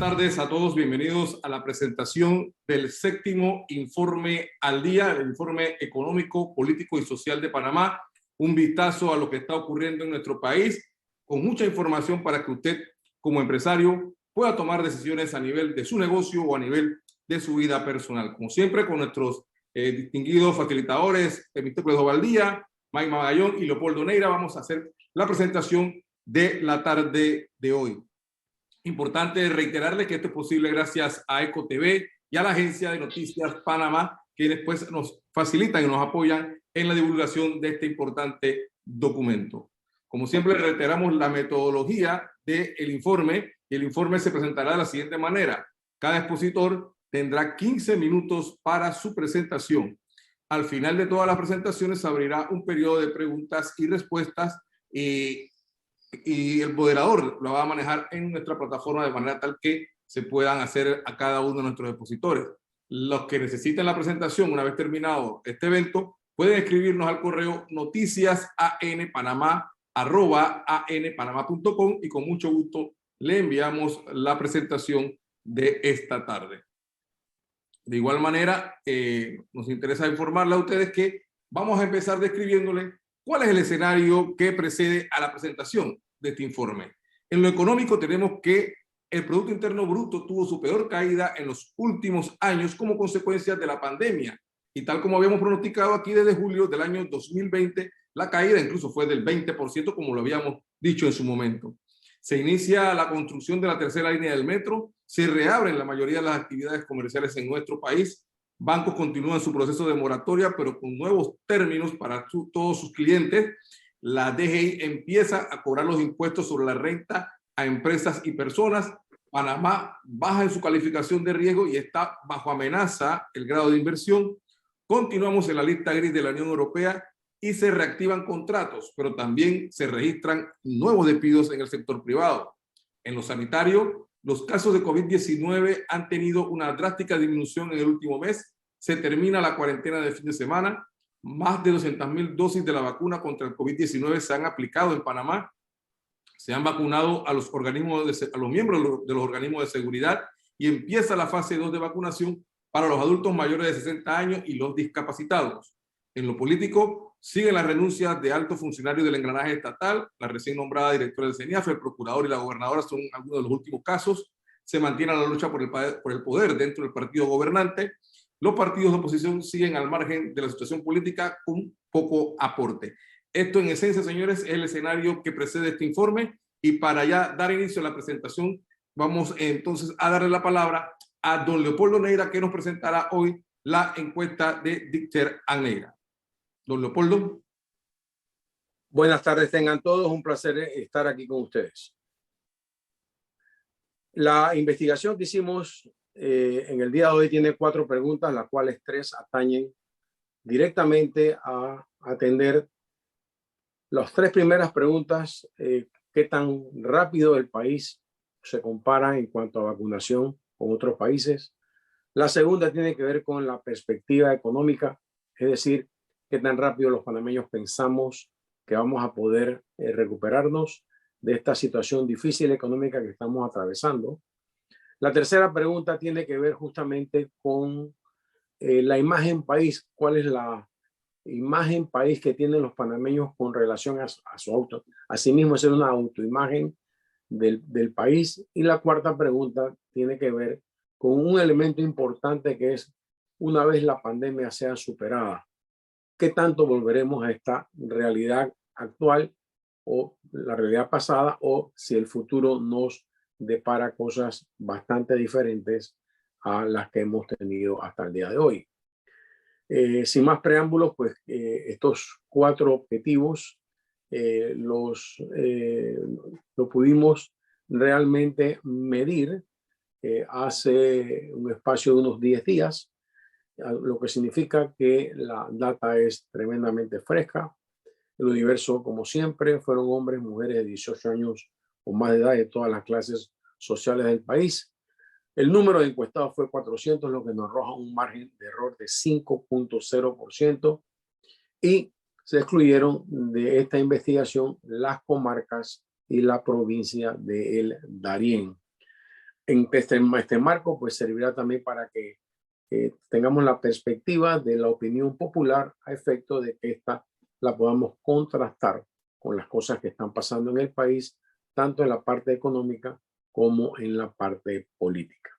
tardes a todos, bienvenidos a la presentación del séptimo informe al día, el informe económico, político y social de Panamá. Un vistazo a lo que está ocurriendo en nuestro país, con mucha información para que usted, como empresario, pueda tomar decisiones a nivel de su negocio o a nivel de su vida personal. Como siempre, con nuestros distinguidos facilitadores, Temístocles Ovaldía, Mike Magallón y Leopoldo Neira, vamos a hacer la presentación de la tarde de hoy. Importante reiterarle que esto es posible gracias a EcoTV y a la Agencia de Noticias Panamá, quienes pues nos facilitan y nos apoyan en la divulgación de este importante documento. Como siempre, reiteramos la metodología del informe, y el informe se presentará de la siguiente manera. Cada expositor tendrá 15 minutos para su presentación. Al final de todas las presentaciones se abrirá un periodo de preguntas y respuestas y el moderador lo va a manejar en nuestra plataforma de manera tal que se puedan hacer a cada uno de nuestros expositores. Los que necesiten la presentación, una vez terminado este evento, pueden escribirnos al correo noticiasanpanama@anpanama.com y con mucho gusto le enviamos la presentación de esta tarde. De igual manera, nos interesa informarle a ustedes que vamos a empezar describiéndole cuál es el escenario que precede a la presentación de este informe. En lo económico tenemos que el Producto Interno Bruto tuvo su peor caída en los últimos años como consecuencia de la pandemia. Y tal como habíamos pronosticado aquí desde julio del año 2020, la caída incluso fue del 20%, como lo habíamos dicho en su momento. Se inicia la construcción de la tercera línea del metro, se reabren la mayoría de las actividades comerciales en nuestro país, bancos continúan su proceso de moratoria, pero con nuevos términos para todos sus clientes. La DGI empieza a cobrar los impuestos sobre la renta a empresas y personas. Panamá baja en su calificación de riesgo y está bajo amenaza el grado de inversión. Continuamos en la lista gris de la Unión Europea y se reactivan contratos, pero también se registran nuevos despidos en el sector privado. En lo sanitario, los casos de COVID-19 han tenido una drástica disminución en el último mes. Se termina la cuarentena de fin de semana. Más de 200,000 dosis de la vacuna contra el COVID-19 se han aplicado en Panamá. Se han vacunado a los miembros de los organismos de seguridad y empieza la fase 2 de vacunación para los adultos mayores de 60 años y los discapacitados. En lo político, siguen las renuncias de altos funcionarios del engranaje estatal. La recién nombrada directora del CENIAF, el procurador y la gobernadora son algunos de los últimos casos. Se mantiene la lucha por el poder dentro del partido gobernante. Los partidos de oposición siguen al margen de la situación política con poco aporte. Esto en esencia, señores, es el escenario que precede este informe, y para ya dar inicio a la presentación vamos entonces a darle la palabra a don Leopoldo Neira, que nos presentará hoy la encuesta de Dichter Neira. Don Leopoldo. Buenas tardes, tengan todos, un placer estar aquí con ustedes. La investigación que hicimos en el día de hoy tiene 4 preguntas, las cuales 3 atañen directamente a atender las 3 primeras preguntas: qué tan rápido el país se compara en cuanto a vacunación con otros países. La segunda tiene que ver con la perspectiva económica, es decir, qué tan rápido los panameños pensamos que vamos a poder recuperarnos de esta situación difícil económica que estamos atravesando. La tercera pregunta tiene que ver justamente con la imagen país. ¿Cuál es la imagen país que tienen los panameños con relación a su auto? Asimismo, es una autoimagen del país. Y la cuarta pregunta tiene que ver con un elemento importante, que es, una vez la pandemia sea superada, ¿qué tanto volveremos a esta realidad actual o la realidad pasada, o si el futuro nos depara cosas bastante diferentes a las que hemos tenido hasta el día de hoy? Sin más preámbulos, pues estos 4 objetivos lo pudimos realmente medir hace un espacio de unos 10 días, lo que significa que la data es tremendamente fresca. El universo, como siempre, fueron hombres, mujeres de 18 años o más de edad, de todas las clases sociales del país. El número de encuestados fue 400, lo que nos arroja un margen de error de 5.0%, y se excluyeron de esta investigación las comarcas y la provincia de El Darién. En este marco, pues servirá también para que tengamos la perspectiva de la opinión popular a efecto de que esta la podamos contrastar con las cosas que están pasando en el país, tanto en la parte económica como en la parte política.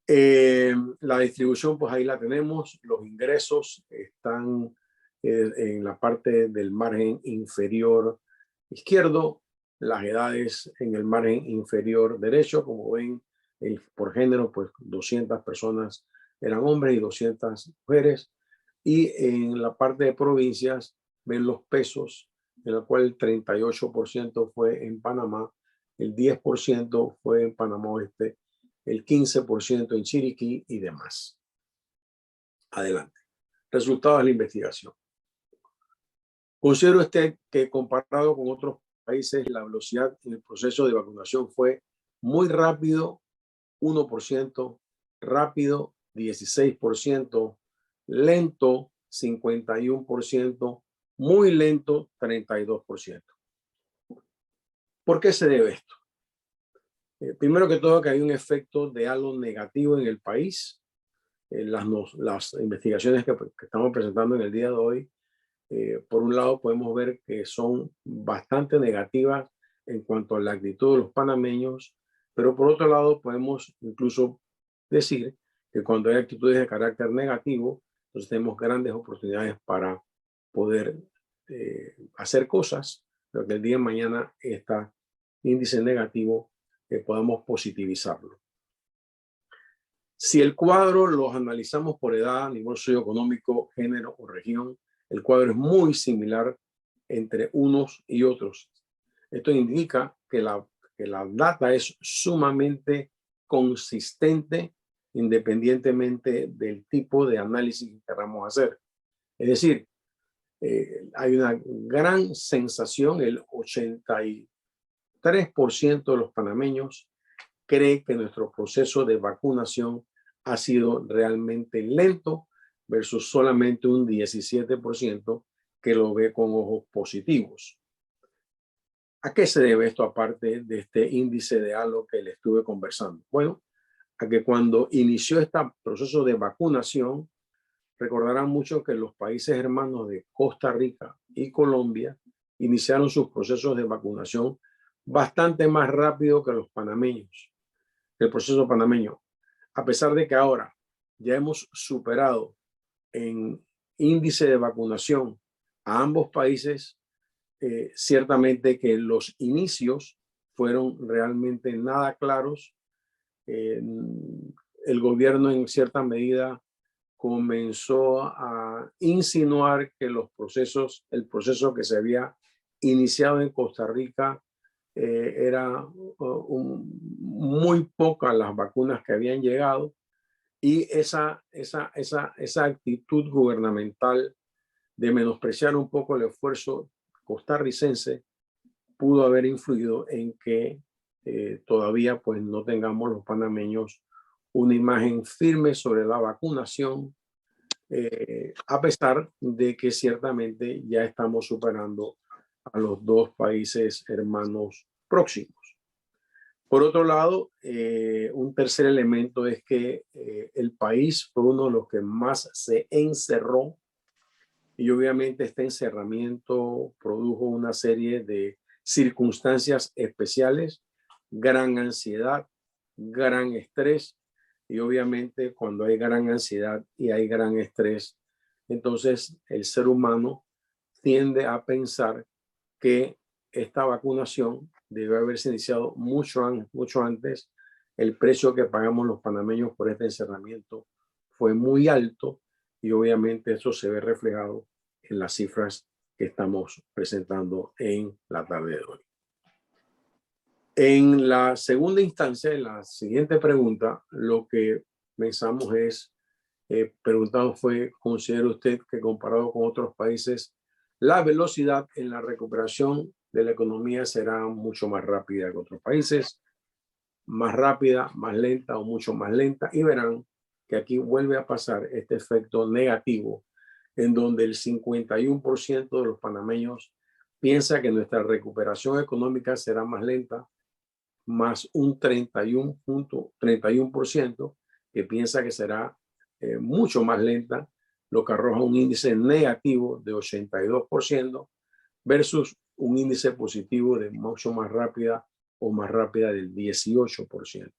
La distribución, pues ahí la tenemos. Los ingresos están en la parte del margen inferior izquierdo, las edades en el margen inferior derecho. Como ven, por género, pues 200 personas eran hombres y 200 mujeres. Y en la parte de provincias, ven los pesos, en la cual el 38% fue en Panamá, el 10% fue en Panamá Oeste, el 15% en Chiriquí y demás. Adelante. Resultados de la investigación. ¿Considera usted que comparado con otros países la velocidad en el proceso de vacunación fue muy rápido, 1%, rápido, 16%, lento, 51%, muy lento, 32%? ¿Por qué se debe esto? Primero que todo, que hay un efecto de halo negativo en el país. Las investigaciones que estamos presentando en el día de hoy, por un lado podemos ver que son bastante negativas en cuanto a la actitud de los panameños, pero por otro lado podemos incluso decir que cuando hay actitudes de carácter negativo, entonces tenemos grandes oportunidades para poder hacer cosas, pero que el día de mañana este índice negativo podamos positivizarlo. Si el cuadro los analizamos por edad, nivel socioeconómico, género o región, el cuadro es muy similar entre unos y otros. Esto indica que la data es sumamente consistente independientemente del tipo de análisis que queramos hacer. Es decir, hay una gran sensación, el 83% de los panameños cree que nuestro proceso de vacunación ha sido realmente lento versus solamente un 17% que lo ve con ojos positivos. ¿A qué se debe esto aparte de este índice de halo que le estuve conversando? Bueno, a que cuando inició este proceso de vacunación, recordarán mucho que los países hermanos de Costa Rica y Colombia iniciaron sus procesos de vacunación bastante más rápido que los panameños. El proceso panameño, a pesar de que ahora ya hemos superado en índice de vacunación a ambos países, ciertamente que los inicios fueron realmente nada claros. El gobierno en cierta medida comenzó a insinuar que el proceso que se había iniciado en Costa Rica era muy pocas las vacunas que habían llegado, y esa actitud gubernamental de menospreciar un poco el esfuerzo costarricense pudo haber influido en que todavía pues no tengamos los panameños una imagen firme sobre la vacunación, a pesar de que ciertamente ya estamos superando a los dos países hermanos próximos. Por otro lado, un tercer elemento es que el país fue uno de los que más se encerró, y obviamente este encerramiento produjo una serie de circunstancias especiales, gran ansiedad, gran estrés, y obviamente cuando hay gran ansiedad y hay gran estrés, entonces el ser humano tiende a pensar que esta vacunación debe haberse iniciado mucho antes. El precio que pagamos los panameños por este encerramiento fue muy alto, y obviamente eso se ve reflejado en las cifras que estamos presentando en la tarde de hoy. En la segunda instancia, en la siguiente pregunta, lo que pensamos es, preguntamos fue, ¿considera usted que comparado con otros países, la velocidad en la recuperación de la economía será mucho más rápida que otros países, más rápida, más lenta o mucho más lenta? Y verán que aquí vuelve a pasar este efecto negativo, en donde el 51% de los panameños piensa que nuestra recuperación económica será más lenta más un 31% que piensa que será mucho más lenta, lo que arroja un índice negativo de 82% versus un índice positivo de mucho más rápida o más rápida del 18%.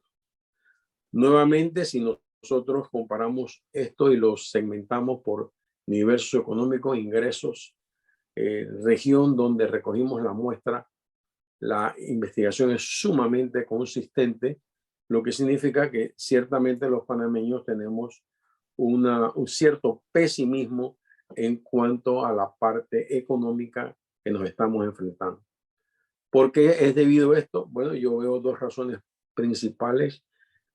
Nuevamente, si nosotros comparamos esto y lo segmentamos por nivel socioeconómico, ingresos, región donde recogimos la muestra, la investigación es sumamente consistente, lo que significa que ciertamente los panameños tenemos un cierto pesimismo en cuanto a la parte económica que nos estamos enfrentando. ¿Por qué es debido a esto? Bueno, yo veo dos razones principales,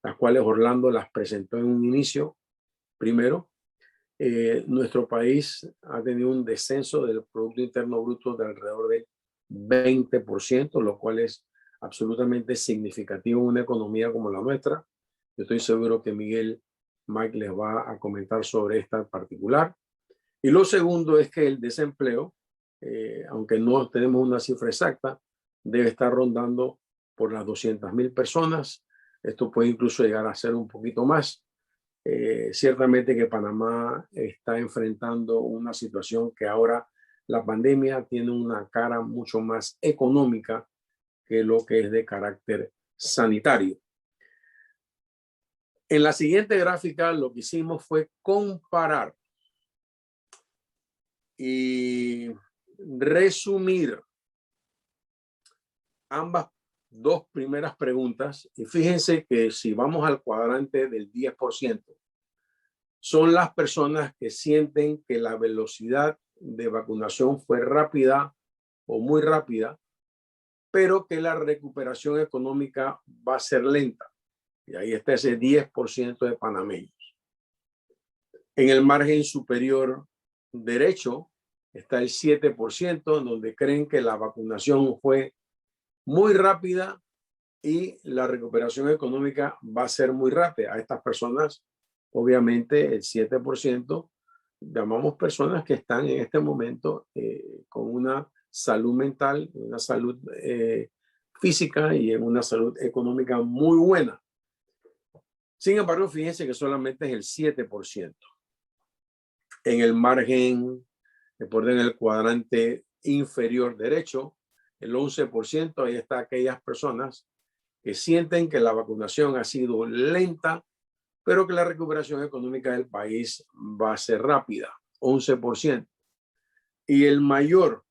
las cuales Orlando las presentó en un inicio. Primero, nuestro país ha tenido un descenso del Producto Interno Bruto de alrededor del 20%, lo cual es absolutamente significativo en una economía como la nuestra. Yo estoy seguro que Mike les va a comentar sobre esta en particular. Y lo segundo es que el desempleo, aunque no tenemos una cifra exacta, debe estar rondando por las 200,000 personas. Esto puede incluso llegar a ser un poquito más. Ciertamente que Panamá está enfrentando una situación que ahora la pandemia tiene una cara mucho más económica que lo que es de carácter sanitario. En la siguiente gráfica lo que hicimos fue comparar y resumir ambas dos primeras preguntas. Y fíjense que si vamos al cuadrante del 10%, son las personas que sienten que la velocidad de vacunación fue rápida o muy rápida, pero que la recuperación económica va a ser lenta. Y ahí está ese 10% de panameños. En el margen superior derecho está el 7%, donde creen que la vacunación fue muy rápida y la recuperación económica va a ser muy rápida. A estas personas, obviamente, el 7% llamamos personas que están en este momento con una salud mental, una salud física y en una salud económica muy buena. Sin embargo, fíjense que solamente es el 7%. En el margen, en el cuadrante inferior derecho, el 11%, ahí está aquellas personas que sienten que la vacunación ha sido lenta, pero que la recuperación económica del país va a ser rápida, 11%. Y el mayor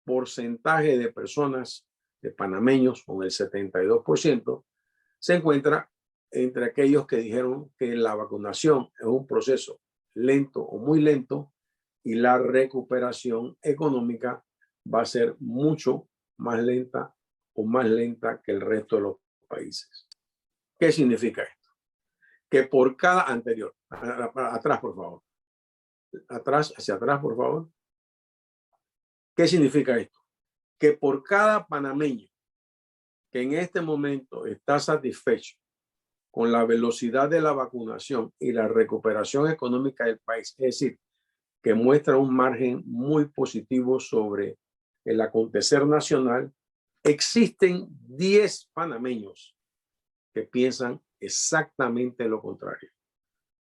porcentaje de personas, de panameños, con el 72%, se encuentra entre aquellos que dijeron que la vacunación es un proceso lento o muy lento y la recuperación económica va a ser mucho más lenta o más lenta que el resto de los países. ¿Qué significa esto? Que por cada anterior, atrás por favor, hacia atrás por favor. ¿Qué significa esto? Que por cada panameño que en este momento está satisfecho con la velocidad de la vacunación y la recuperación económica del país, es decir, que muestra un margen muy positivo sobre el acontecer nacional, existen 10 panameños que piensan exactamente lo contrario.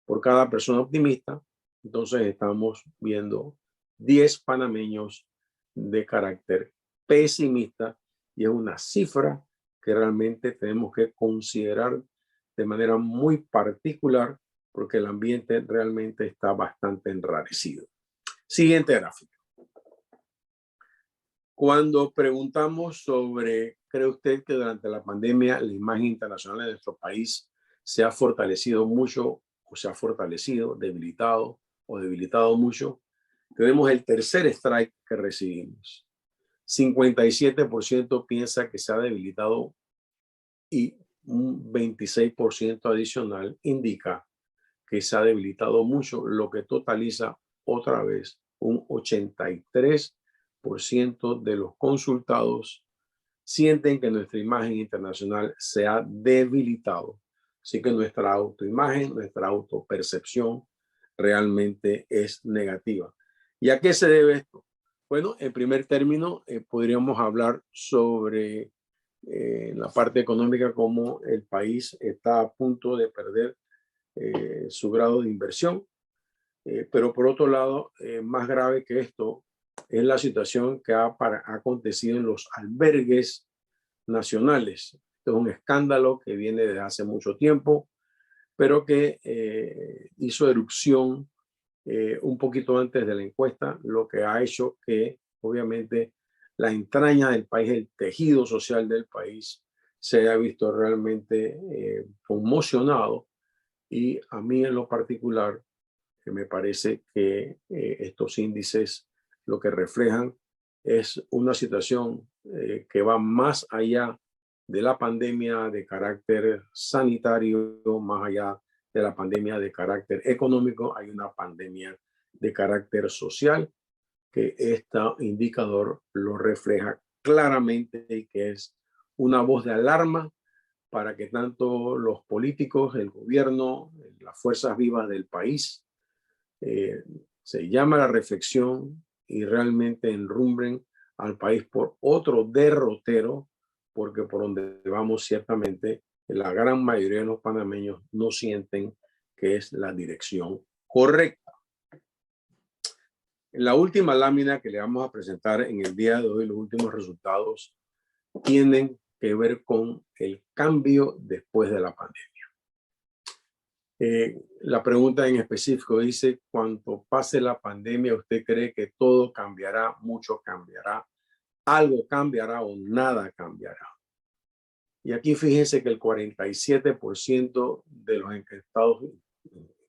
Por cada persona optimista, entonces estamos viendo 10 panameños de carácter pesimista y es una cifra que realmente tenemos que considerar de manera muy particular porque el ambiente realmente está bastante enrarecido. Siguiente gráfico. Cuando preguntamos sobre, ¿cree usted que durante la pandemia la imagen internacional de nuestro país se ha fortalecido mucho o se ha fortalecido, debilitado o debilitado mucho? Tenemos el tercer strike que recibimos. 57% piensa que se ha debilitado y un 26% adicional indica que se ha debilitado mucho, lo que totaliza otra vez un 83% de los consultados sienten que nuestra imagen internacional se ha debilitado. Así que nuestra autoimagen, nuestra autopercepción realmente es negativa. ¿Y a qué se debe esto? Bueno, en primer término, podríamos hablar sobre en la parte económica, como el país está a punto de perder su grado de inversión. Pero por otro lado, más grave que esto es la situación que ha acontecido en los albergues nacionales. Esto es un escándalo que viene desde hace mucho tiempo, pero que hizo erupción un poquito antes de la encuesta, lo que ha hecho que obviamente la entraña del país, el tejido social del país, se haya visto realmente conmocionado. Y a mí en lo particular, que me parece que estos índices lo que reflejan es una situación que va más allá de la pandemia de carácter sanitario, más allá de la pandemia de carácter económico. Hay una pandemia de carácter social que este indicador lo refleja claramente y que es una voz de alarma para que tanto los políticos, el gobierno, las fuerzas vivas del país eh, se llama a la reflexión y realmente enrumbren al país por otro derrotero, porque por donde vamos ciertamente la gran mayoría de los panameños no sienten que es la dirección correcta. En la última lámina que le vamos a presentar en el día de hoy, los últimos resultados tienen que ver con el cambio después de la pandemia. La pregunta en específico dice: cuando pase la pandemia, ¿usted cree que todo cambiará, mucho cambiará, algo cambiará o nada cambiará? Y aquí fíjense que el 47% de los encuestados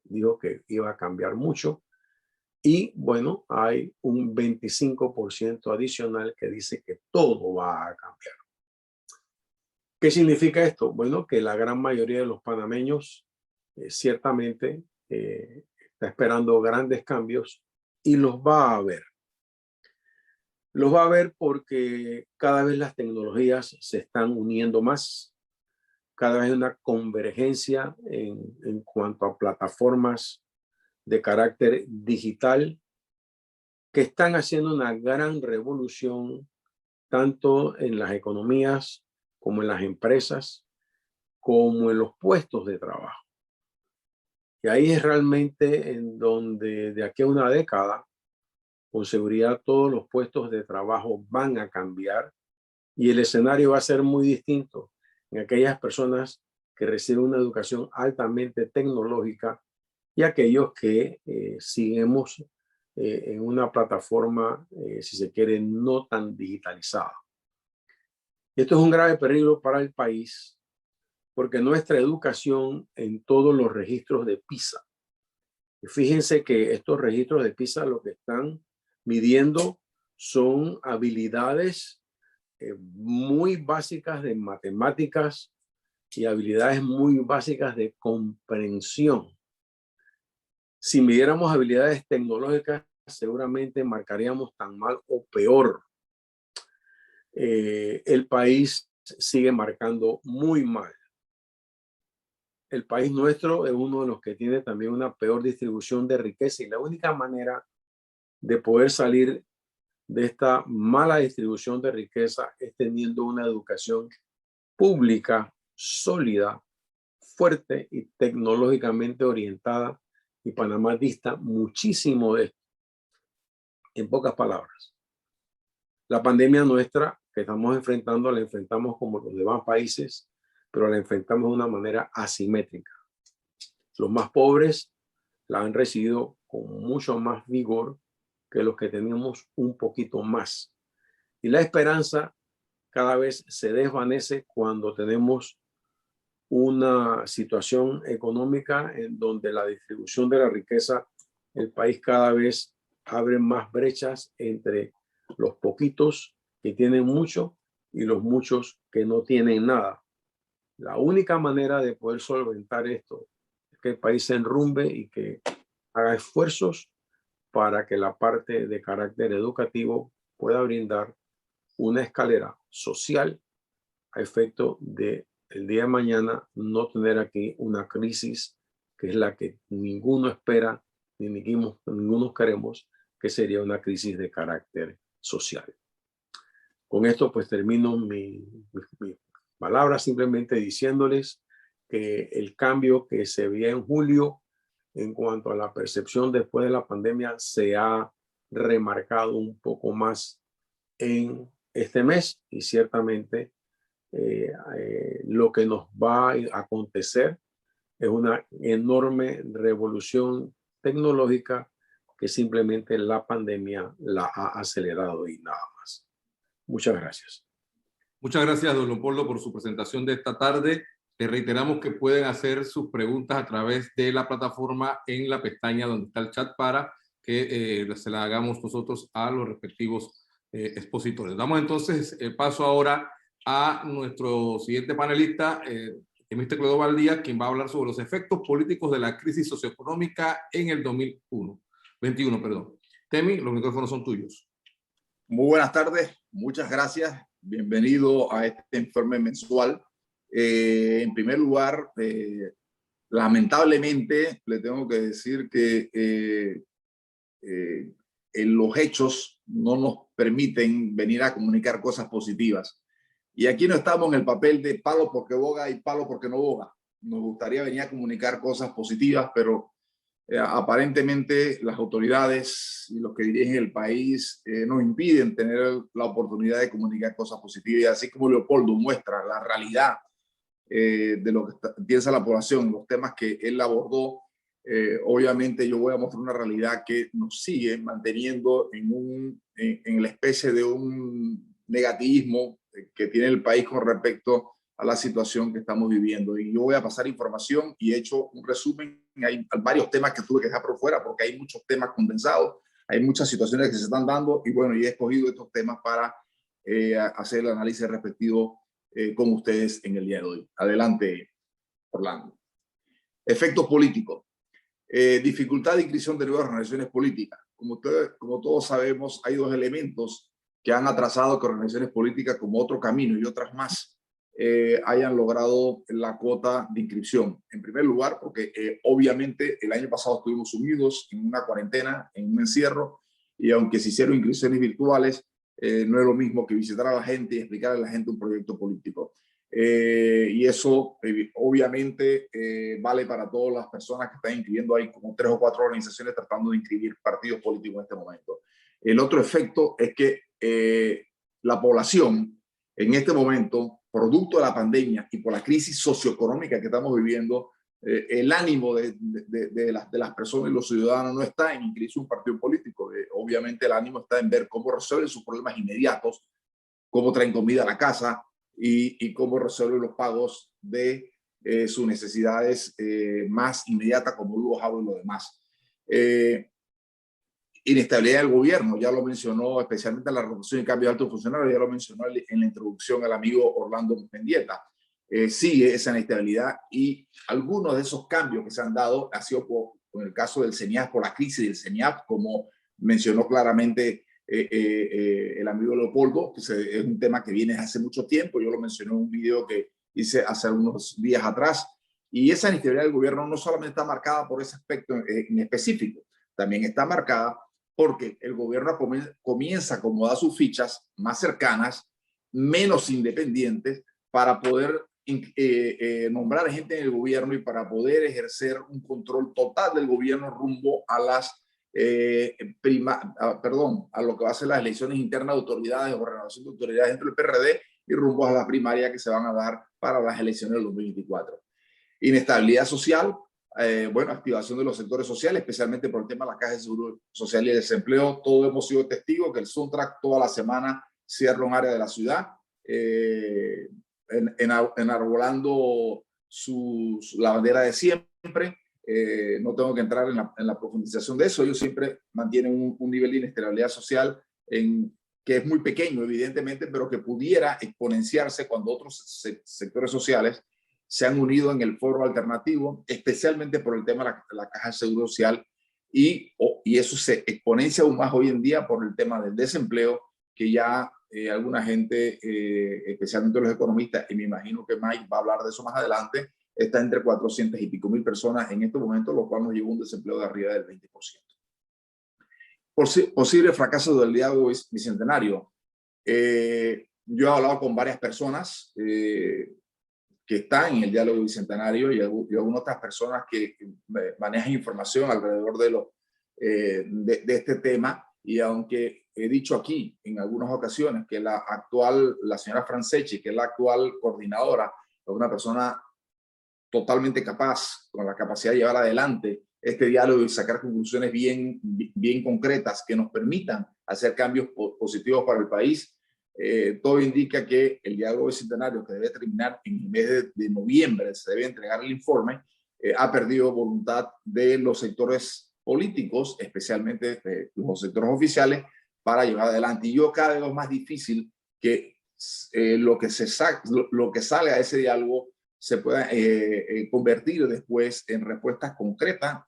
dijo que iba a cambiar mucho. Y bueno, hay un 25% adicional que dice que todo va a cambiar. ¿Qué significa esto? Bueno, que la gran mayoría de los panameños ciertamente está esperando grandes cambios y los va a ver. Los va a ver porque cada vez las tecnologías se están uniendo más, cada vez hay una convergencia en cuanto a plataformas de carácter digital que están haciendo una gran revolución tanto en las economías como en las empresas, como en los puestos de trabajo. Y ahí es realmente en donde de aquí a una década, con seguridad, todos los puestos de trabajo van a cambiar y el escenario va a ser muy distinto en aquellas personas que reciben una educación altamente tecnológica y aquellos que seguimos en una plataforma, si se quiere, no tan digitalizada. Esto es un grave peligro para el país porque nuestra educación en todos los registros de PISA, fíjense que estos registros de PISA lo que están midiendo son habilidades muy básicas de matemáticas y habilidades muy básicas de comprensión. Si midiéramos habilidades tecnológicas, seguramente marcaríamos tan mal o peor. El país sigue marcando muy mal. El país nuestro es uno de los que tiene también una peor distribución de riqueza y la única manera de poder salir de esta mala distribución de riqueza es teniendo una educación pública, sólida, fuerte y tecnológicamente orientada. Y Panamá dista muchísimo de esto. En pocas palabras, la pandemia nuestra que estamos enfrentando, la enfrentamos como los demás países, pero la enfrentamos de una manera asimétrica. Los más pobres la han recibido con mucho más vigor que los que teníamos un poquito más. Y la esperanza cada vez se desvanece cuando tenemos una situación económica en donde la distribución de la riqueza, el país cada vez abre más brechas entre los poquitos que tienen mucho y los muchos que no tienen nada. La única manera de poder solventar esto es que el país se enrumbe y que haga esfuerzos para que la parte de carácter educativo pueda brindar una escalera social a efecto de el día de mañana no tener aquí una crisis que es la que ninguno espera ni ninguno queremos, que sería una crisis de carácter social. Con esto pues termino mi palabras, simplemente diciéndoles que el cambio que se veía en julio en cuanto a la percepción después de la pandemia se ha remarcado un poco más en este mes y ciertamente lo que nos va a acontecer es una enorme revolución tecnológica que simplemente la pandemia la ha acelerado y nada más. Muchas gracias. Muchas gracias, don Leopoldo, por su presentación de esta tarde. Les reiteramos que pueden hacer sus preguntas a través de la plataforma en la pestaña donde está el chat para que se la hagamos nosotros a los respectivos expositores. Damos entonces el paso ahora a nuestro siguiente panelista, Mr. Clodoval Díaz, quien va a hablar sobre los efectos políticos de la crisis socioeconómica en el 2021. Perdón. Temi, los micrófonos son tuyos. Muy buenas tardes, muchas gracias. Bienvenido a este informe mensual. En primer lugar, lamentablemente le tengo que decir que los hechos no nos permiten venir a comunicar cosas positivas. Y aquí no estamos en el papel de palo porque boga y palo porque no boga. Nos gustaría venir a comunicar cosas positivas, pero aparentemente las autoridades y los que dirigen el país nos impiden tener la oportunidad de comunicar cosas positivas. Y así como Leopoldo muestra la realidad de lo que piensa la población, los temas que él abordó, obviamente yo voy a mostrar una realidad que nos sigue manteniendo en la especie de un negativismo que tiene el país con respecto a la situación que estamos viviendo. Y yo voy a pasar información y he hecho un resumen. Hay varios temas que tuve que dejar por fuera porque hay muchos temas condensados, hay muchas situaciones que se están dando y bueno, yo he escogido estos temas para hacer el análisis respectivo con ustedes en el día de hoy. Adelante, Orlando. Efectos políticos. Dificultad de inscripción de nuevas organizaciones políticas. Como todos sabemos, hay dos elementos que han atrasado que organizaciones políticas como Otro Camino y otras más hayan logrado la cuota de inscripción. En primer lugar, porque obviamente el año pasado estuvimos sumidos en una cuarentena, en un encierro, y aunque se hicieron inscripciones virtuales, no es lo mismo que visitar a la gente y explicar a la gente un proyecto político. Y eso obviamente vale para todas las personas que están inscribiendo. Hay como 3 o 4 organizaciones tratando de inscribir partidos políticos en este momento. El otro efecto es que la población en este momento, producto de la pandemia y por la crisis socioeconómica que estamos viviendo, el ánimo de las personas y los ciudadanos no está en inscribirse un partido político. Obviamente el ánimo está en ver cómo resuelven sus problemas inmediatos, cómo traen comida a la casa y cómo resuelven los pagos de sus necesidades más inmediatas como luz, agua y lo demás. Inestabilidad del gobierno, ya lo mencionó especialmente la reducción y cambio de altos funcionarios, ya lo mencionó en la introducción el amigo Orlando Mendieta. Sigue esa inestabilidad y algunos de esos cambios que se han dado ha sido con el caso del CENIAF, por la crisis del CENIAF, como mencionó claramente el amigo Leopoldo, que es un tema que viene hace mucho tiempo. Yo lo mencioné en un video que hice hace unos días atrás. Y esa inestabilidad del gobierno no solamente está marcada por ese aspecto en específico, también está marcada porque el gobierno comienza a acomodar sus fichas más cercanas, menos independientes, para poder nombrar gente en el gobierno y para poder ejercer un control total del gobierno rumbo a a lo que va a ser las elecciones internas de autoridades o renovación de autoridades dentro del PRD y rumbo a las primarias que se van a dar para las elecciones del 2024. Inestabilidad social. Bueno, activación de los sectores sociales, especialmente por el tema de la Caja de Seguro Social y el desempleo. Todos hemos sido testigos que el Suntrack toda la semana cierra un área de la ciudad, enarbolando la bandera de siempre. No tengo que entrar en la profundización de eso. Ellos siempre mantienen un nivel de inestabilidad social que es muy pequeño, evidentemente, pero que pudiera exponenciarse cuando otros sectores sociales se han unido en el foro alternativo, especialmente por el tema de la Caja de Seguro Social, y eso se exponencia aún más hoy en día por el tema del desempleo, que ya alguna gente, especialmente los economistas, y me imagino que Mike va a hablar de eso más adelante, está entre 400 y pico mil personas en este momento, lo cual nos lleva a un desempleo de arriba del 20%. Posible fracaso del diálogo bicentenario. Yo he hablado con varias personas que están en el diálogo bicentenario y algunas otras personas que manejan información alrededor de este tema. Y aunque he dicho aquí en algunas ocasiones que la señora Franceschi, que es la actual coordinadora, es una persona totalmente capaz, con la capacidad de llevar adelante este diálogo y sacar conclusiones bien concretas que nos permitan hacer cambios positivos para el país. Todo indica que el diálogo bicentenario, que debe terminar en el mes de noviembre, se debe entregar el informe, ha perdido voluntad de los sectores políticos, especialmente los sectores oficiales, para llevar adelante. Y yo cada vez más difícil que lo que salga de ese diálogo se pueda convertir después en respuestas concretas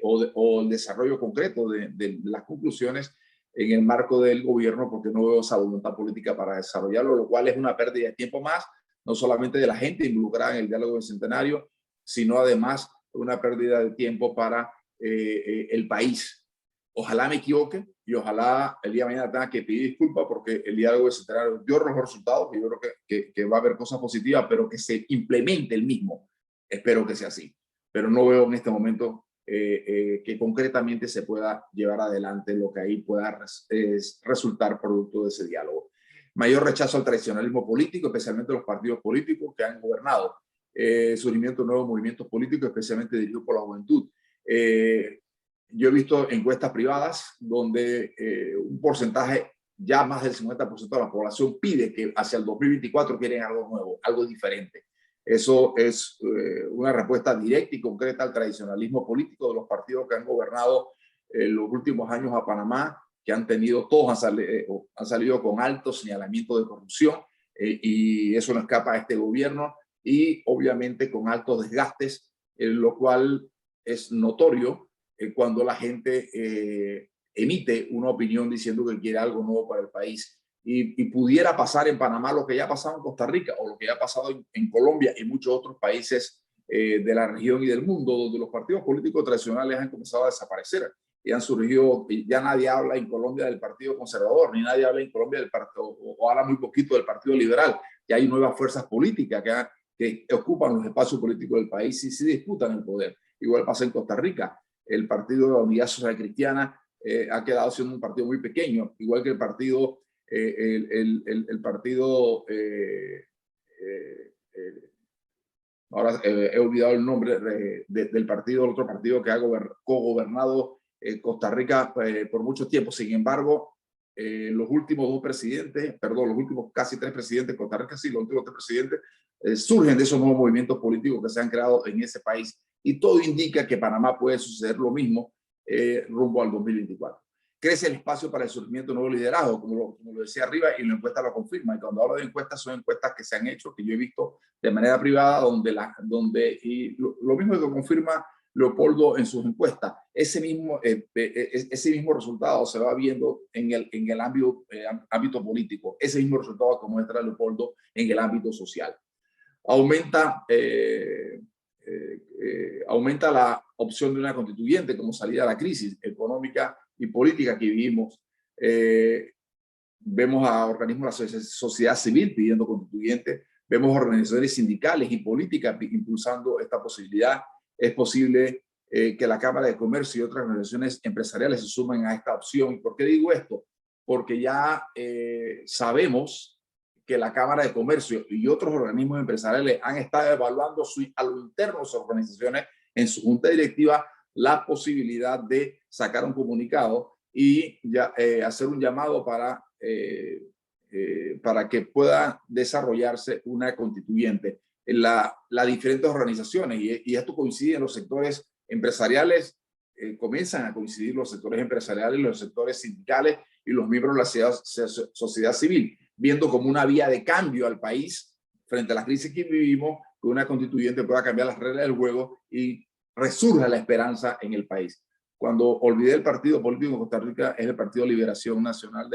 o el desarrollo concreto de las conclusiones en el marco del gobierno, porque no veo esa voluntad política para desarrollarlo, lo cual es una pérdida de tiempo más, no solamente de la gente involucrada en el diálogo bicentenario, sino además una pérdida de tiempo para el país. Ojalá me equivoque y ojalá el día de mañana tenga que pedir disculpas porque el diálogo bicentenario dio los resultados, y yo creo que va a haber cosas positivas, pero que se implemente el mismo. Espero que sea así, pero no veo en este momento que concretamente se pueda llevar adelante lo que ahí pueda resultar producto de ese diálogo. Mayor rechazo al tradicionalismo político, especialmente los partidos políticos que han gobernado. Surgimiento de nuevos movimientos políticos, especialmente dirigidos por la juventud. Yo he visto encuestas privadas donde un porcentaje, ya más del 50% de la población, pide que hacia el 2024 quieren algo nuevo, algo diferente. Eso es una respuesta directa y concreta al tradicionalismo político de los partidos que han gobernado los últimos años a Panamá, que han tenido, todos han salido con alto señalamiento de corrupción, y eso no escapa a este gobierno, y obviamente con altos desgastes, lo cual es notorio cuando la gente emite una opinión diciendo que quiere algo nuevo para el país. Y pudiera pasar en Panamá lo que ya ha pasado en Costa Rica o lo que ya ha pasado en Colombia y muchos otros países de la región y del mundo, donde los partidos políticos tradicionales han comenzado a desaparecer y han surgido. Ya nadie habla en Colombia del Partido Conservador, ni nadie habla en Colombia del partido, o habla muy poquito del Partido Liberal. Ya hay nuevas fuerzas políticas que ocupan los espacios políticos del país y se disputan el poder. Igual pasa en Costa Rica. El Partido de la Unidad Social Cristiana ha quedado siendo un partido muy pequeño, igual que el partido, ahora he olvidado el nombre del partido, el otro partido que ha co-gobernado Costa Rica por mucho tiempo. Sin embargo, los últimos los últimos casi 3 presidentes de Costa Rica, sí, los últimos 3 presidentes surgen de esos nuevos movimientos políticos que se han creado en ese país, y todo indica que Panamá puede suceder lo mismo rumbo al 2024. Crece el espacio para el surgimiento de nuevo liderazgo, como lo decía arriba, y la encuesta lo confirma. Y cuando hablo de encuestas, son encuestas que se han hecho, que yo he visto de manera privada, y lo mismo que confirma Leopoldo en sus encuestas. Ese mismo resultado se va viendo en el ámbito político. Ese mismo resultado que muestra Leopoldo en el ámbito social. Aumenta la opción de una constituyente como salida a la crisis económica y política que vivimos. Vemos a organismos de la sociedad civil pidiendo constituyentes, vemos organizaciones sindicales y políticas impulsando esta posibilidad. Es posible que la Cámara de Comercio y otras organizaciones empresariales se sumen a esta opción. ¿Y por qué digo esto? Porque ya sabemos que la Cámara de Comercio y otros organismos empresariales han estado evaluando a lo interno de sus organizaciones en su junta directiva la posibilidad de sacar un comunicado y hacer un llamado para que pueda desarrollarse una constituyente. Las diferentes organizaciones, y esto coincide en los sectores empresariales, comienzan a coincidir los sectores empresariales, los sectores sindicales y los miembros de la sociedad civil, viendo como una vía de cambio al país frente a la crisis que vivimos, que una constituyente pueda cambiar las reglas del juego y resurja la esperanza en el país. Cuando olvidé el partido político de Costa Rica, es el Partido Liberación Nacional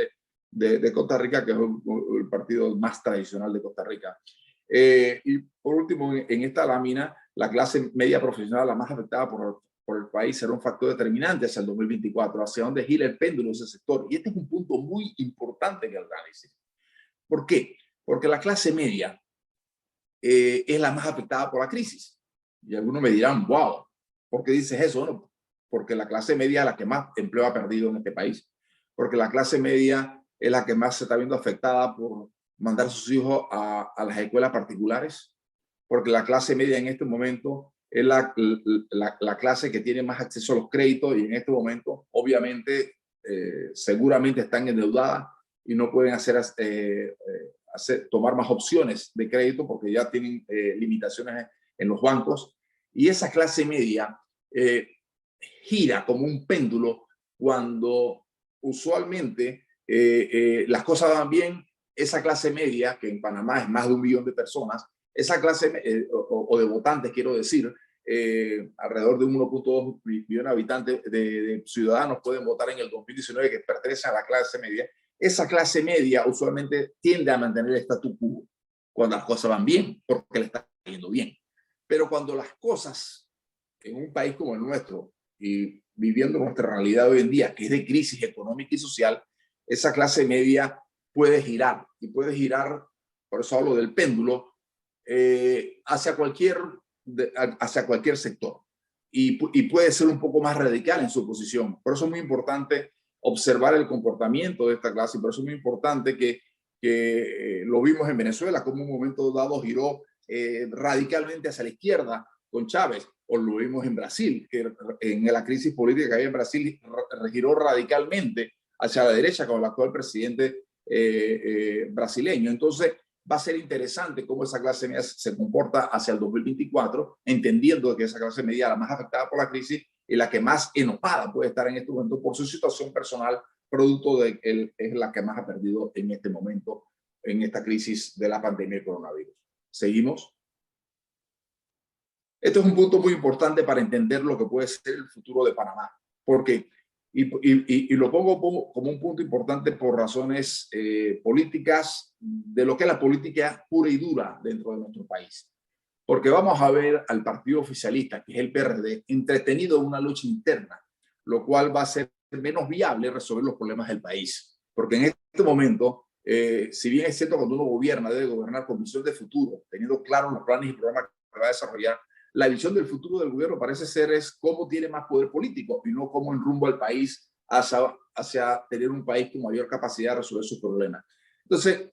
de Costa Rica, que es el partido más tradicional de Costa Rica. Y por último, en esta lámina, la clase media profesional, la más afectada por el país, será un factor determinante hacia el 2024, hacia dónde gira el péndulo de ese sector. Y este es un punto muy importante en el análisis. ¿Por qué? Porque la clase media es la más afectada por la crisis. Y algunos me dirán, wow, ¿por qué dices eso? Bueno, porque la clase media es la que más empleo ha perdido en este país. Porque la clase media es la que más se está viendo afectada por mandar a sus hijos a las escuelas particulares. Porque la clase media en este momento es la clase que tiene más acceso a los créditos y en este momento, obviamente, seguramente están endeudadas y no pueden tomar más opciones de crédito porque ya tienen limitaciones en los bancos. Y esa clase media gira como un péndulo cuando usualmente las cosas van bien. Esa clase media, que en Panamá es más de 1 millón de personas, esa clase o de votantes, quiero decir, alrededor de 1.2 millones de habitantes de ciudadanos pueden votar en el 2019 que pertenecen a la clase media. Esa clase media usualmente tiende a mantener el statu quo cuando las cosas van bien, porque le está yendo bien. Pero cuando las cosas en un país como el nuestro y viviendo nuestra realidad hoy en día, que es de crisis económica y social, esa clase media puede girar y puede girar, por eso hablo del péndulo, hacia cualquier sector y puede ser un poco más radical en su posición. Por eso es muy importante observar el comportamiento de esta clase y por eso es muy importante que lo vimos en Venezuela, como en un momento dado giró radicalmente hacia la izquierda con Chávez, o lo vimos en Brasil, que en la crisis política que había en Brasil giró radicalmente hacia la derecha con el actual presidente brasileño. Entonces, va a ser interesante cómo esa clase media se comporta hacia el 2024, entendiendo que esa clase media la más afectada por la crisis y la que más enojada puede estar en este momento por su situación personal, producto de que es la que más ha perdido en este momento, en esta crisis de la pandemia del coronavirus. ¿Seguimos? Este es un punto muy importante para entender lo que puede ser el futuro de Panamá, porque y lo pongo como un punto importante por razones políticas, de lo que es la política pura y dura dentro de nuestro país. Porque vamos a ver al partido oficialista, que es el PRD, entretenido en una lucha interna, lo cual va a ser menos viable resolver los problemas del país. Porque en este momento, si bien es cierto cuando uno gobierna, debe gobernar con visión de futuro, teniendo claros los planes y programas que va a desarrollar, la visión del futuro del gobierno parece ser es cómo tiene más poder político y no cómo enrumba al país hacia tener un país con mayor capacidad de resolver sus problemas. Entonces,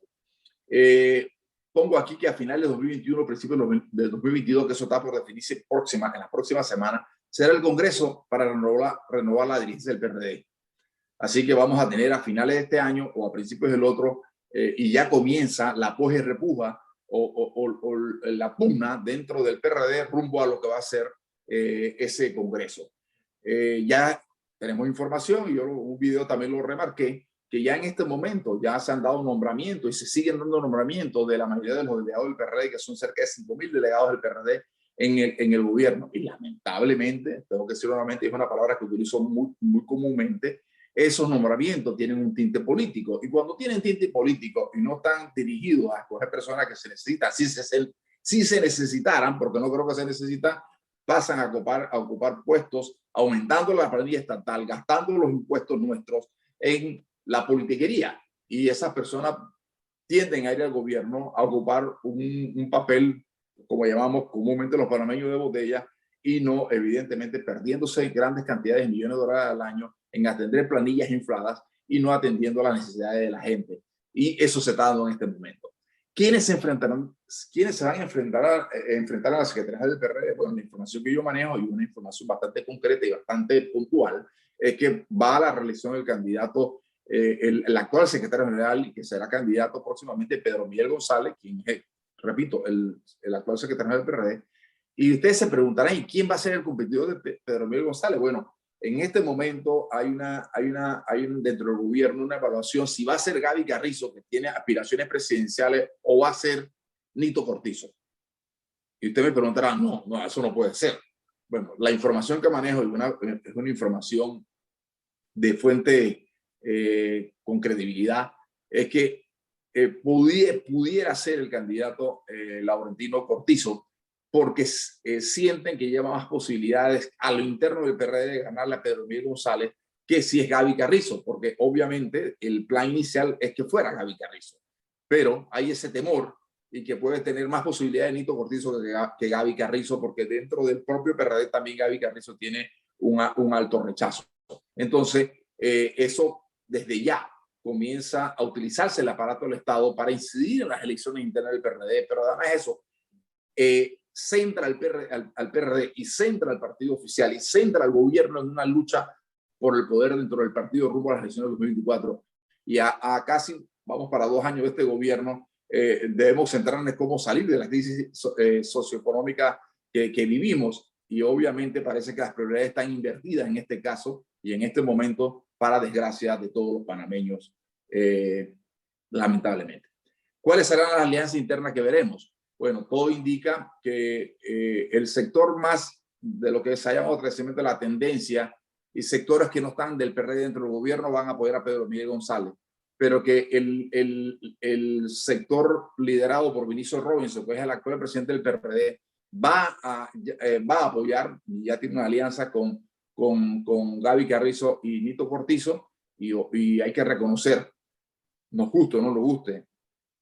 pongo aquí que a finales de 2021, principios de 2022, que eso está por definirse en las próximas semanas, será el Congreso para renovar la dirigencia del PRD. Así que vamos a tener a finales de este año o a principios del otro, y ya comienza la puja y repuja o la pugna dentro del PRD rumbo a lo que va a ser ese Congreso. Ya tenemos información y yo en un video también lo remarqué, que ya en este momento ya se han dado nombramientos y se siguen dando nombramientos de la mayoría de los delegados del PRD, que son cerca de 5.000 delegados del PRD en el gobierno. Y lamentablemente, tengo que decirlo nuevamente, es una palabra que utilizo muy, muy comúnmente, esos nombramientos tienen un tinte político. Y cuando tienen tinte político y no están dirigidos a escoger personas que se necesitan, si se necesitaran, porque no creo que se necesita, pasan a ocupar puestos, aumentando la planilla estatal, gastando los impuestos nuestros en la politiquería. Y esas personas tienden a ir al gobierno a ocupar un papel, como llamamos comúnmente los panameños, de botella, y no, evidentemente, perdiéndose grandes cantidades de millones de dólares al año en atender planillas infladas y no atendiendo las necesidades de la gente. Y eso se está dando en este momento. ¿Quiénes se van a enfrentar a la Secretaría del PRD? Bueno, la información que yo manejo y una información bastante concreta y bastante puntual es que va a la reelección el candidato, el actual secretario general y que será candidato próximamente, Pedro Miguel González, quien es, repito, el actual secretario del PRD. Y ustedes se preguntarán, ¿y quién va a ser el competidor de Pedro Miguel González? Bueno, en este momento hay dentro del gobierno una evaluación si va a ser Gaby Carrizo, que tiene aspiraciones presidenciales, o va a ser Nito Cortizo. Y usted me preguntará, no, eso no puede ser. Bueno, la información que manejo es una información de fuente con credibilidad, es que pudiera ser el candidato Laurentino Cortizo, porque sienten que lleva más posibilidades a lo interno del PRD de ganarle a Pedro Miguel González que si es Gaby Carrizo, porque obviamente el plan inicial es que fuera Gaby Carrizo. pero hay ese temor y que puede tener más posibilidades de Nito Cortizo que Gaby Carrizo, porque dentro del propio PRD también Gaby Carrizo tiene un alto rechazo. Entonces, eso desde ya comienza a utilizarse el aparato del Estado para incidir en las elecciones internas del PRD, pero además eso centra al PRD y centra al partido oficial y centra al gobierno en una lucha por el poder dentro del partido rumbo a las elecciones de 2024. Y a casi, vamos para 2 años de este gobierno, debemos centrarnos en cómo salir de la crisis socioeconómica que vivimos, y obviamente parece que las prioridades están invertidas en este caso y en este momento para desgracia de todos los panameños, lamentablemente. ¿Cuáles serán las alianzas internas que veremos? Bueno, todo indica que el sector más de lo que se ha llamado crecimiento de la tendencia y sectores que no están del PRD dentro del gobierno van a apoyar a Pedro Miguel González, pero que el sector liderado por Vinicio Robinson, que es el actual presidente del PRD, va a apoyar, y ya tiene una alianza con Gaby Carrizo y Nito Cortizo, y hay que reconocer, nos guste o no nos guste,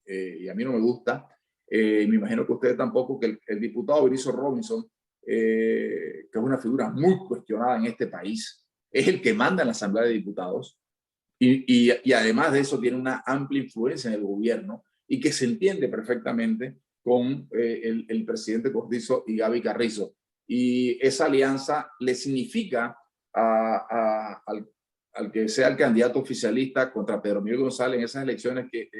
y a mí no me gusta, me imagino que ustedes tampoco, que el diputado Vinicio Robinson, que es una figura muy cuestionada en este país, es el que manda en la Asamblea de Diputados, y además de eso tiene una amplia influencia en el gobierno, y que se entiende perfectamente con el presidente Cortizo y Gaby Carrizo. Y esa alianza le significa al que sea el candidato oficialista contra Pedro Miguel González en esas elecciones que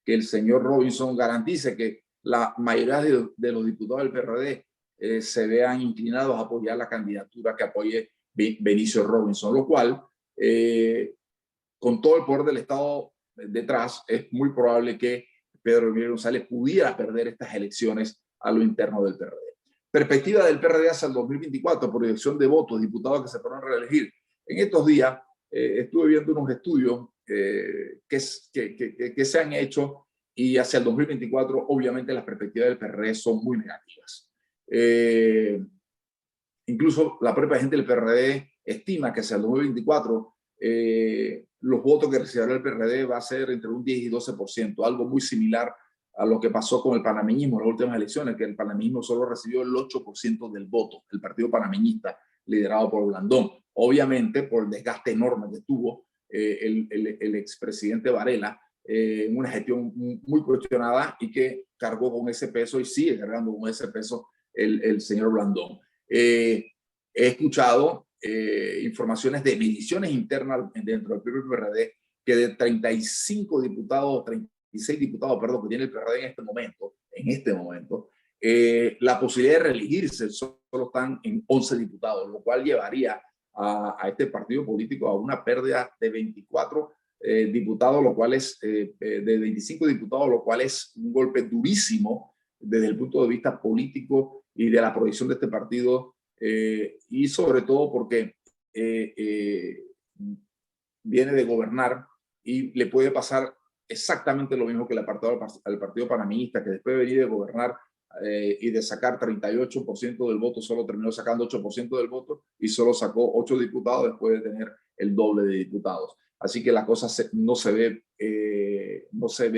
el señor Robinson garantice que la mayoría de los diputados del PRD se vean inclinados a apoyar la candidatura que apoye Vinicio Robinson, lo cual, con todo el poder del Estado detrás, es muy probable que Pedro Miguel González pudiera perder estas elecciones a lo interno del PRD. Perspectiva del PRD hacia el 2024, proyección de votos, diputados que se podrán reelegir. En estos días estuve viendo unos estudios que se han hecho, y hacia el 2024 obviamente las perspectivas del PRD son muy negativas. Incluso la propia gente del PRD estima que hacia el 2024 los votos que recibirá el PRD va a ser entre un 10 y 12%, algo muy similar a lo que pasó con el panameñismo en las últimas elecciones, que el panameñismo solo recibió el 8% del voto, el partido panameñista liderado por Blandón, obviamente por el desgaste enorme que tuvo el expresidente Varela, en una gestión muy cuestionada, y que cargó con ese peso y sigue cargando con ese peso el señor Blandón. He escuchado informaciones de mediciones internas dentro del PRD, que de 36 diputados, perdón, que tiene el PRD en este momento, la posibilidad de reelegirse solo están en 11 diputados, lo cual llevaría a este partido político a una pérdida de 24 diputados, lo cual es de 25 diputados, lo cual es un golpe durísimo desde el punto de vista político y de la proyección de este partido, y sobre todo porque viene de gobernar y le puede pasar exactamente lo mismo que al partido panameñista, que después de venir de gobernar y de sacar 38% del voto, solo terminó sacando 8% del voto y solo sacó 8 diputados después de tener el doble de diputados. Así que la cosa no se ve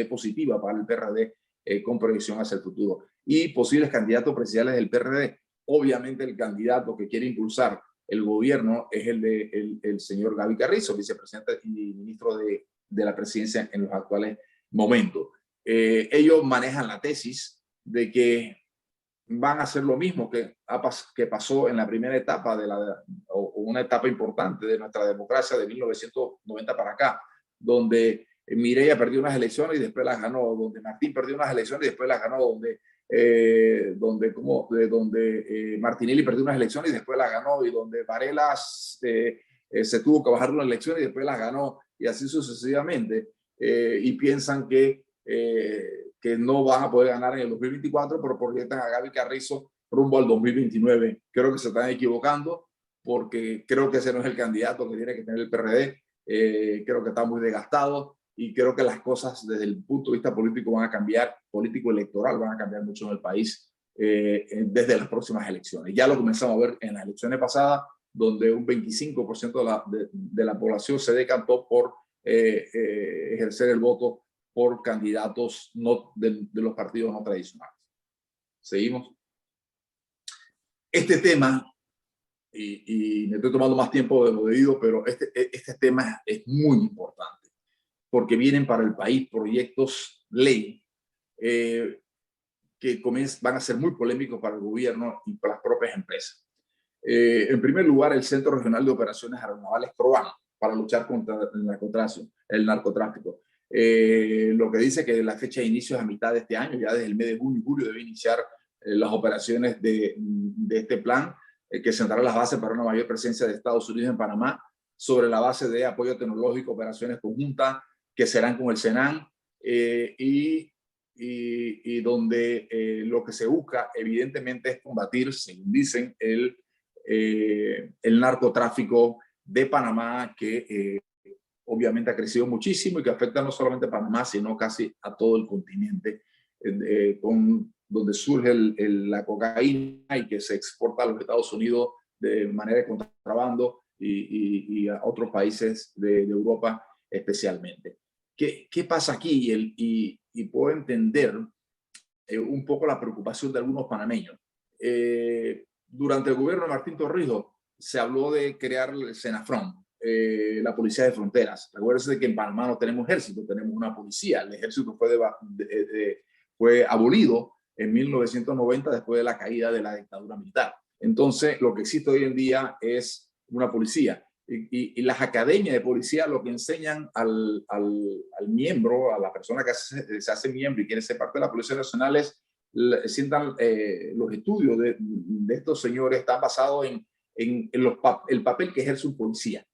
positiva para el PRD con proyección hacia el futuro. Y posibles candidatos presidenciales del PRD. Obviamente el candidato que quiere impulsar el gobierno es el señor Gaby Carrizo, vicepresidente y ministro de la presidencia en los actuales momentos. Ellos manejan la tesis de que van a hacer lo mismo que pasó en la primera etapa o una etapa importante de nuestra democracia de 1990 para acá, donde Mireya perdió unas elecciones y después las ganó, donde Martín perdió unas elecciones y después las ganó, donde Martinelli perdió unas elecciones y después las ganó, y donde Varela se tuvo que bajar unas elecciones y después las ganó, y así sucesivamente, y piensan que no van a poder ganar en el 2024, pero proyectan a Gaby Carrizo rumbo al 2029. Creo que se están equivocando, porque creo que ese no es el candidato que tiene que tener el PRD. Creo que está muy desgastado, y creo que las cosas desde el punto de vista político van a cambiar, político-electoral van a cambiar mucho en el país desde las próximas elecciones. Ya lo comenzamos a ver en las elecciones pasadas, donde un 25% de la población se decantó por ejercer el voto por candidatos no, de los partidos no tradicionales. Seguimos. Este tema, y me estoy tomando más tiempo de lo debido, pero este tema es muy importante porque vienen para el país proyectos ley que van a ser muy polémicos para el gobierno y para las propias empresas. En primer lugar, el Centro Regional de Operaciones Aeronavales CROAN para luchar contra el narcotráfico. Lo que dice que la fecha de inicio es a mitad de este año, ya desde el mes de junio y julio debe iniciar las operaciones de este plan, que sentará las bases para una mayor presencia de Estados Unidos en Panamá, sobre la base de apoyo tecnológico, operaciones conjuntas que serán con el Senan, y donde lo que se busca evidentemente es combatir, según dicen, el narcotráfico de Panamá, que obviamente ha crecido muchísimo y que afecta no solamente a Panamá, sino casi a todo el continente, donde surge la cocaína y que se exporta a los Estados Unidos de manera de contrabando y a otros países de Europa especialmente. ¿Qué pasa aquí? Y puedo entender un poco la preocupación de algunos panameños. Durante el gobierno de Martín Torrijos se habló de crear el Senafrón, la Policía de Fronteras. Acuérdense que en Panamá no tenemos ejército, tenemos una policía. El ejército fue abolido en 1990 después de la caída de la dictadura militar. Entonces, lo que existe hoy en día es una policía. Y las academias de policía lo que enseñan al miembro, a la persona que se hace miembro y quiere ser parte de la Policía Nacional, es los estudios de estos señores están basados en el papel que ejerce un policía.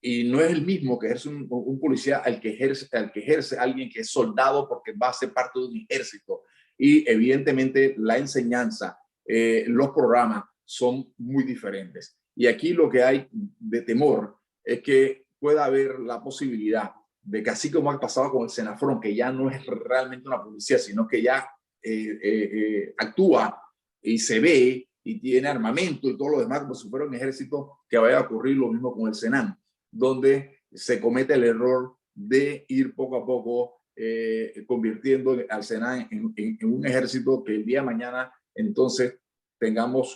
Y no es el mismo que ejerce un policía al que ejerce alguien que es soldado porque va a ser parte de un ejército. Y evidentemente la enseñanza, los programas son muy diferentes. Y aquí lo que hay de temor es que pueda haber la posibilidad de que, así como ha pasado con el Senafrón, que ya no es realmente una policía, sino que ya actúa y se ve y tiene armamento y todo lo demás como si fuera un ejército, que vaya a ocurrir lo mismo con el Senan, donde se comete el error de ir poco a poco convirtiendo al Senan en un ejército que el día de mañana entonces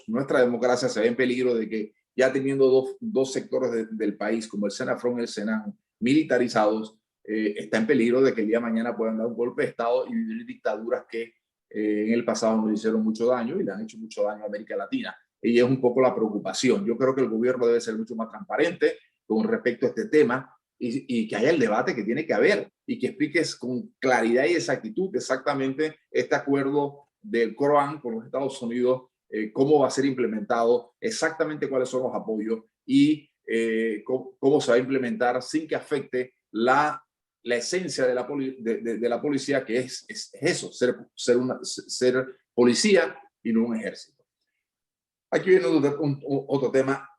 nuestra democracia se ve en peligro de que, ya teniendo dos sectores del país como el Senafrón y el Senan militarizados, está en peligro de que el día de mañana puedan dar un golpe de Estado y vivir dictaduras que en el pasado nos hicieron mucho daño y le han hecho mucho daño a América Latina. Y es un poco la preocupación. Yo creo que el gobierno debe ser mucho más transparente con respecto a este tema y que haya el debate que tiene que haber y que expliques con claridad y exactitud exactamente este acuerdo del CROAN con los Estados Unidos, cómo va a ser implementado, exactamente cuáles son los apoyos y cómo se va a implementar sin que afecte la esencia de la policía, que es eso, ser policía y no un ejército. Aquí viene otro tema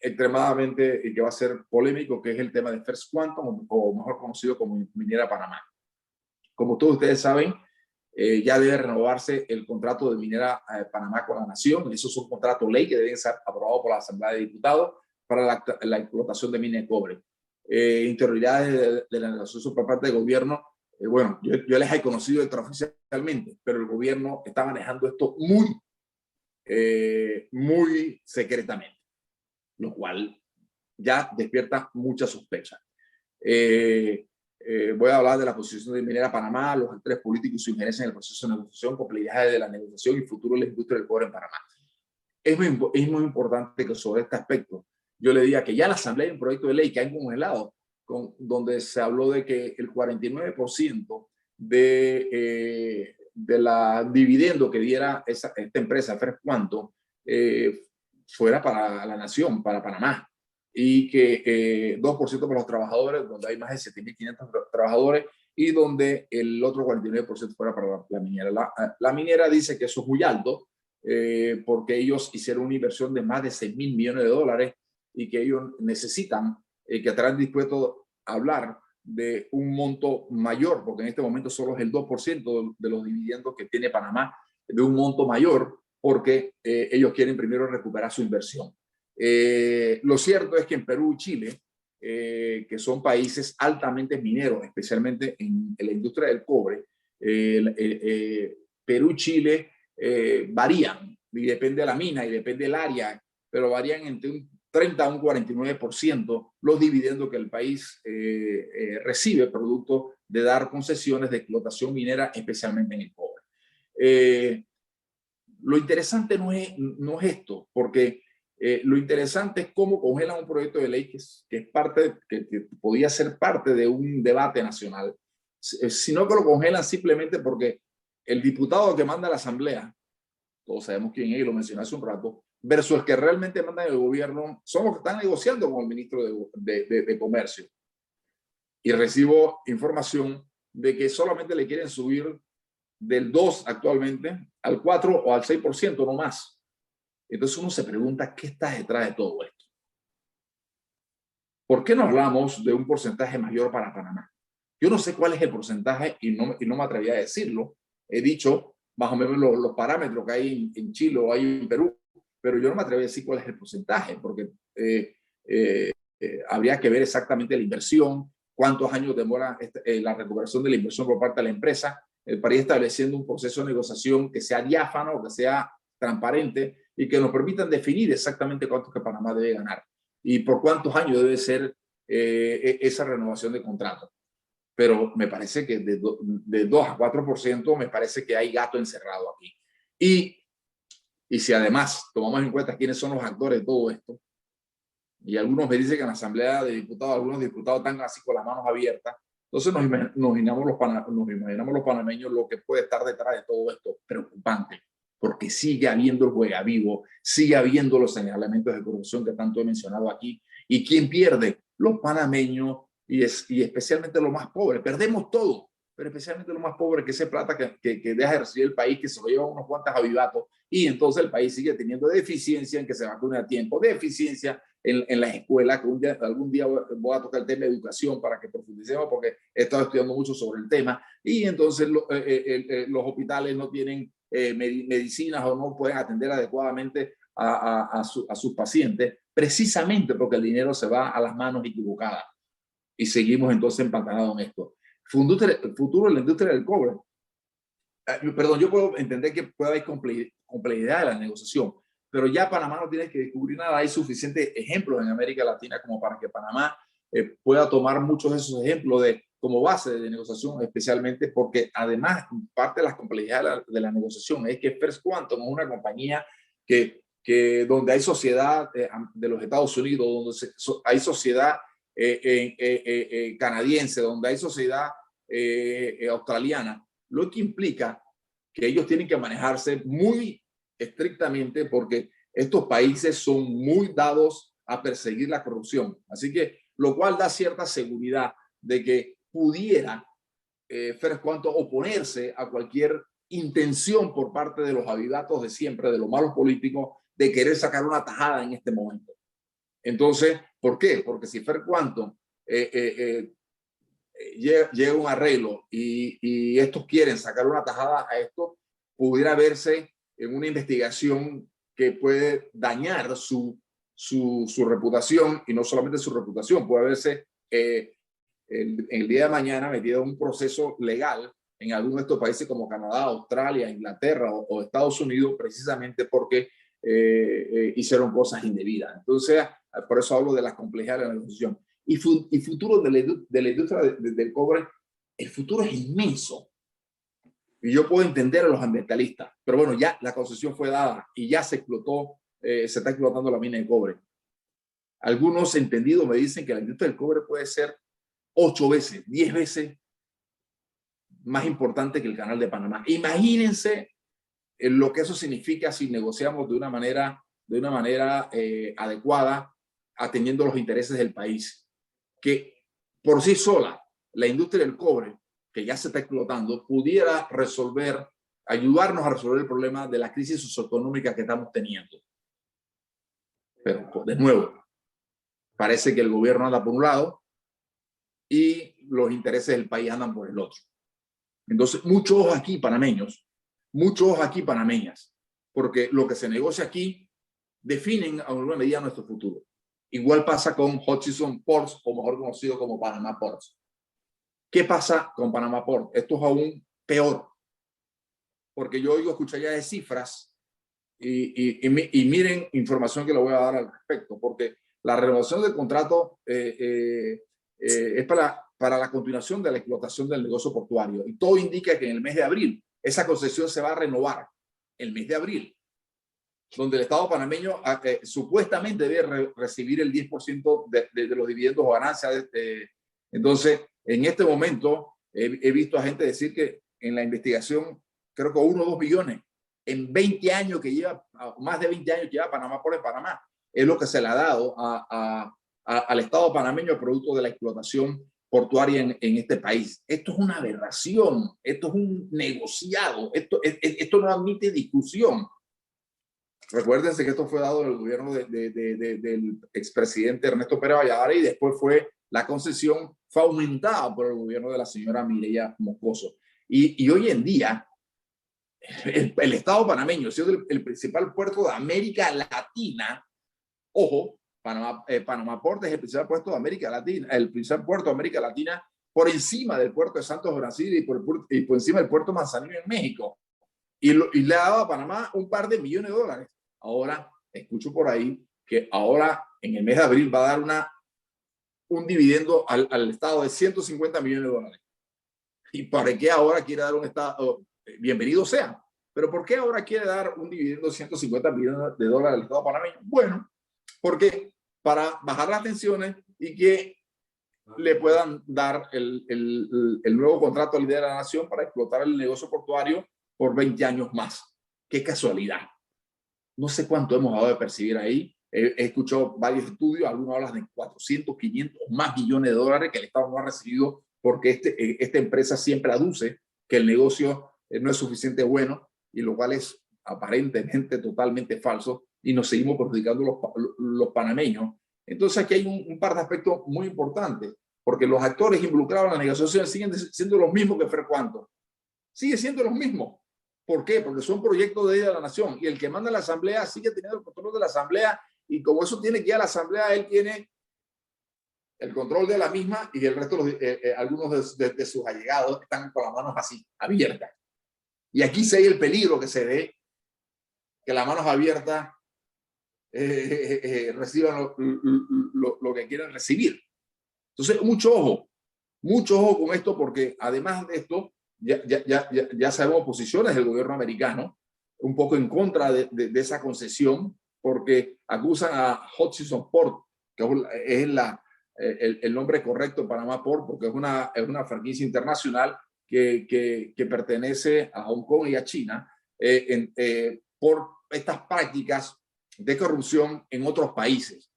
extremadamente y que va a ser polémico, que es el tema de First Quantum, o mejor conocido como Minera Panamá. Como todos ustedes saben, ya debe renovarse el contrato de Minera Panamá con la Nación. Eso es un contrato ley que debe ser aprobado por la Asamblea de Diputados para la explotación de mina de cobre. Interioridades de la negociación por parte del gobierno. Bueno, yo les he conocido extraoficialmente, pero el gobierno está manejando esto muy secretamente, lo cual ya despierta mucha sospecha. Voy a hablar de la posición de Minera Panamá, los actores políticos y su injerencia en el proceso de negociación, complejidades de la negociación y futuro de la industria del cobre en Panamá. Es muy importante que sobre este aspecto yo le diga que ya la Asamblea hay un proyecto de ley que han congelado, donde se habló de que el 49% de la dividendo que diera esta empresa, First Quantum, fuera para la Nación, para Panamá, y que 2% para los trabajadores, donde hay más de 7.500 trabajadores, y donde el otro 49% fuera para la minera. La minera dice que eso es muy alto, porque ellos hicieron una inversión de más de $6.000 millones y que ellos necesitan, que estarán dispuestos a hablar de un monto mayor, porque en este momento solo es el 2% de los dividendos que tiene Panamá, de un monto mayor, porque ellos quieren primero recuperar su inversión. Lo cierto es que en Perú y Chile que son países altamente mineros, especialmente en la industria del cobre. Perú y Chile varían, y depende de la mina y depende del área, pero varían entre un 30 a un 49% los dividendos que el país recibe producto de dar concesiones de explotación minera, especialmente en el cobre. Lo interesante no es esto, porque lo interesante es cómo congelan un proyecto de ley que podía ser parte de un debate nacional, sino que lo congelan simplemente porque el diputado que manda a la asamblea, todos sabemos quién es y lo mencioné hace un rato, versus el que realmente manda en el gobierno, son los que están negociando con el ministro de Comercio. Y recibo información de que solamente le quieren subir del 2 actualmente al 4 o al 6%, no más. Entonces uno se pregunta, ¿qué está detrás de todo esto? ¿Por qué no hablamos de un porcentaje mayor para Panamá? Yo no sé cuál es el porcentaje y no me atreví a decirlo. He dicho más o menos los parámetros que hay en Chile o hay en Perú, pero yo no me atreví a decir cuál es el porcentaje, porque habría que ver exactamente la inversión, cuántos años demora la recuperación de la inversión por parte de la empresa, para ir estableciendo un proceso de negociación que sea diáfano, que sea transparente y que nos permitan definir exactamente cuánto que Panamá debe ganar y por cuántos años debe ser esa renovación de contrato. Pero me parece que de 2 a 4% me parece que hay gato encerrado aquí. Y si además tomamos en cuenta quiénes son los actores de todo esto, y algunos me dicen que en la Asamblea de Diputados, algunos diputados están así con las manos abiertas, entonces nos imaginamos los panameños lo que puede estar detrás de todo esto. Preocupante, porque sigue habiendo el juega vivo, sigue habiendo los señalamientos de corrupción que tanto he mencionado aquí. ¿Y quién pierde? Los panameños y especialmente los más pobres. Perdemos todo, pero especialmente los más pobres, que esa plata que deja de recibir el país, que se lo lleva unos cuantos avivatos, y entonces el país sigue teniendo deficiencia en que se vacune a tiempo, deficiencia en las escuelas, que algún día voy a tocar el tema de educación para que profundicemos, porque he estado estudiando mucho sobre el tema, y entonces los hospitales no tienen medicinas o no pueden atender adecuadamente a sus pacientes, precisamente porque el dinero se va a las manos equivocadas. Y seguimos entonces empantanados en esto. El futuro de la industria del cobre. Perdón, yo puedo entender que puede haber complejidad de la negociación, pero ya Panamá no tiene que descubrir nada. Hay suficientes ejemplos en América Latina como para que Panamá pueda tomar muchos de esos ejemplos como base de negociación, especialmente porque además parte de las complejidades de la negociación es que First Quantum es una compañía donde hay sociedad de los Estados Unidos, donde hay sociedad canadiense, donde hay sociedad australiana, lo que implica que ellos tienen que manejarse muy estrictamente porque estos países son muy dados a perseguir la corrupción. Así que, lo cual da cierta seguridad de que pudiera First Quantum oponerse a cualquier intención por parte de los avivatos de siempre, de los malos políticos, de querer sacar una tajada en este momento. Entonces, ¿por qué? Porque si First Quantum llega un arreglo y estos quieren sacar una tajada a esto, pudiera verse en una investigación que puede dañar su reputación, y no solamente su reputación, puede verse el día de mañana metido en un proceso legal en algunos de estos países como Canadá, Australia, Inglaterra o Estados Unidos, precisamente porque hicieron cosas indebidas. Entonces, por eso hablo de las complejidades de la negociación. Y futuro de la industria del cobre, el futuro es inmenso. Y yo puedo entender a los ambientalistas, pero bueno, ya la concesión fue dada y ya se está explotando la mina de cobre. Algunos entendidos me dicen que la industria del cobre puede ser 8 veces, 10 veces más importante que el Canal de Panamá. Imagínense lo que eso significa si negociamos de una manera adecuada, atendiendo los intereses del país. Que por sí sola, la industria del cobre, que ya se está explotando, pudiera ayudarnos a resolver el problema de la crisis socioeconómica que estamos teniendo. Pero, de nuevo, parece que el gobierno anda por un lado y los intereses del país andan por el otro. Entonces, muchos ojos aquí, panameños, muchos ojos aquí, panameñas, porque lo que se negocia aquí definen a alguna medida nuestro futuro. Igual pasa con Hutchison Ports, o mejor conocido como Panama Ports. ¿Qué pasa con Panama Ports? Esto es aún peor, porque yo escucho ya de cifras y miren información que le voy a dar al respecto, porque la renovación del contrato es para la continuación de la explotación del negocio portuario. Y todo indica que en el mes de abril esa concesión se va a renovar, el mes de abril, donde el Estado panameño supuestamente debe recibir el 10% de los dividendos o ganancias. Entonces, en este momento he visto a gente decir que en la investigación, creo que 1 o 2 billones en 20 años que lleva, más de 20 años que lleva Panamá por el Panamá, es lo que se le ha dado al Estado panameño producto de la explotación portuaria en este país. Esto es una aberración, esto es un negociado, esto no admite discusión. Recuérdense que esto fue dado en el gobierno del expresidente Ernesto Pérez Valladares y después la concesión fue aumentada por el gobierno de la señora Mireya Moscoso. Y hoy en día, el Estado panameño, siendo el principal puerto de América Latina, ojo, Panamá Port es el principal puerto de América Latina, el principal puerto de América Latina por encima del puerto de Santos, Brasil, y por encima del puerto Manzanillo en México. Y le ha dado a Panamá un par de millones de dólares. Ahora, escucho por ahí que ahora en el mes de abril va a dar un dividendo al Estado de 150 millones de dólares. ¿Y para qué ahora quiere dar un Estado? Bienvenido sea. Pero ¿por qué ahora quiere dar un dividendo de 150 millones de dólares al Estado panameño? Bueno, porque para bajar las tensiones y que le puedan dar el nuevo contrato al líder de la nación para explotar el negocio portuario por 20 años más. ¡Qué casualidad! No sé cuánto hemos dado de percibir ahí. He escuchado varios estudios, algunos hablan de 400, 500 más millones de dólares que el Estado no ha recibido porque esta empresa siempre aduce que el negocio no es suficiente bueno, y lo cual es aparentemente totalmente falso, y nos seguimos perjudicando los panameños. Entonces aquí hay un par de aspectos muy importantes, porque los actores involucrados en la negociación siguen siendo los mismos que frecuento. Sigue siendo los mismos. ¿Por qué? Porque son proyectos de la nación y el que manda la asamblea sigue teniendo el control de la asamblea, y como eso tiene que ir a la asamblea, él tiene el control de la misma, y el resto, algunos de sus allegados están con las manos así, abiertas. Y aquí se ve el peligro que se ve, que las manos abiertas reciban lo que quieren recibir. Entonces, mucho ojo con esto, porque además de esto, ya sabemos posiciones del gobierno americano un poco en contra de esa concesión, porque acusan a Hutchison Port, que es el nombre correcto, Panama Port, porque es una franquicia internacional que pertenece a Hong Kong y a China, por estas prácticas de corrupción en otros países.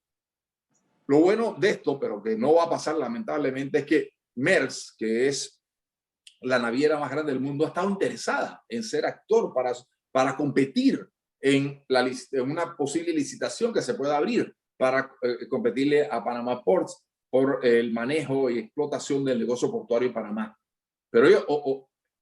Lo bueno de esto, pero que no va a pasar lamentablemente, es que Maersk, que es la naviera más grande del mundo, ha estado interesada en ser actor para competir en una posible licitación que se pueda abrir para competirle a Panama Ports por el manejo y explotación del negocio portuario en Panamá. Pero yo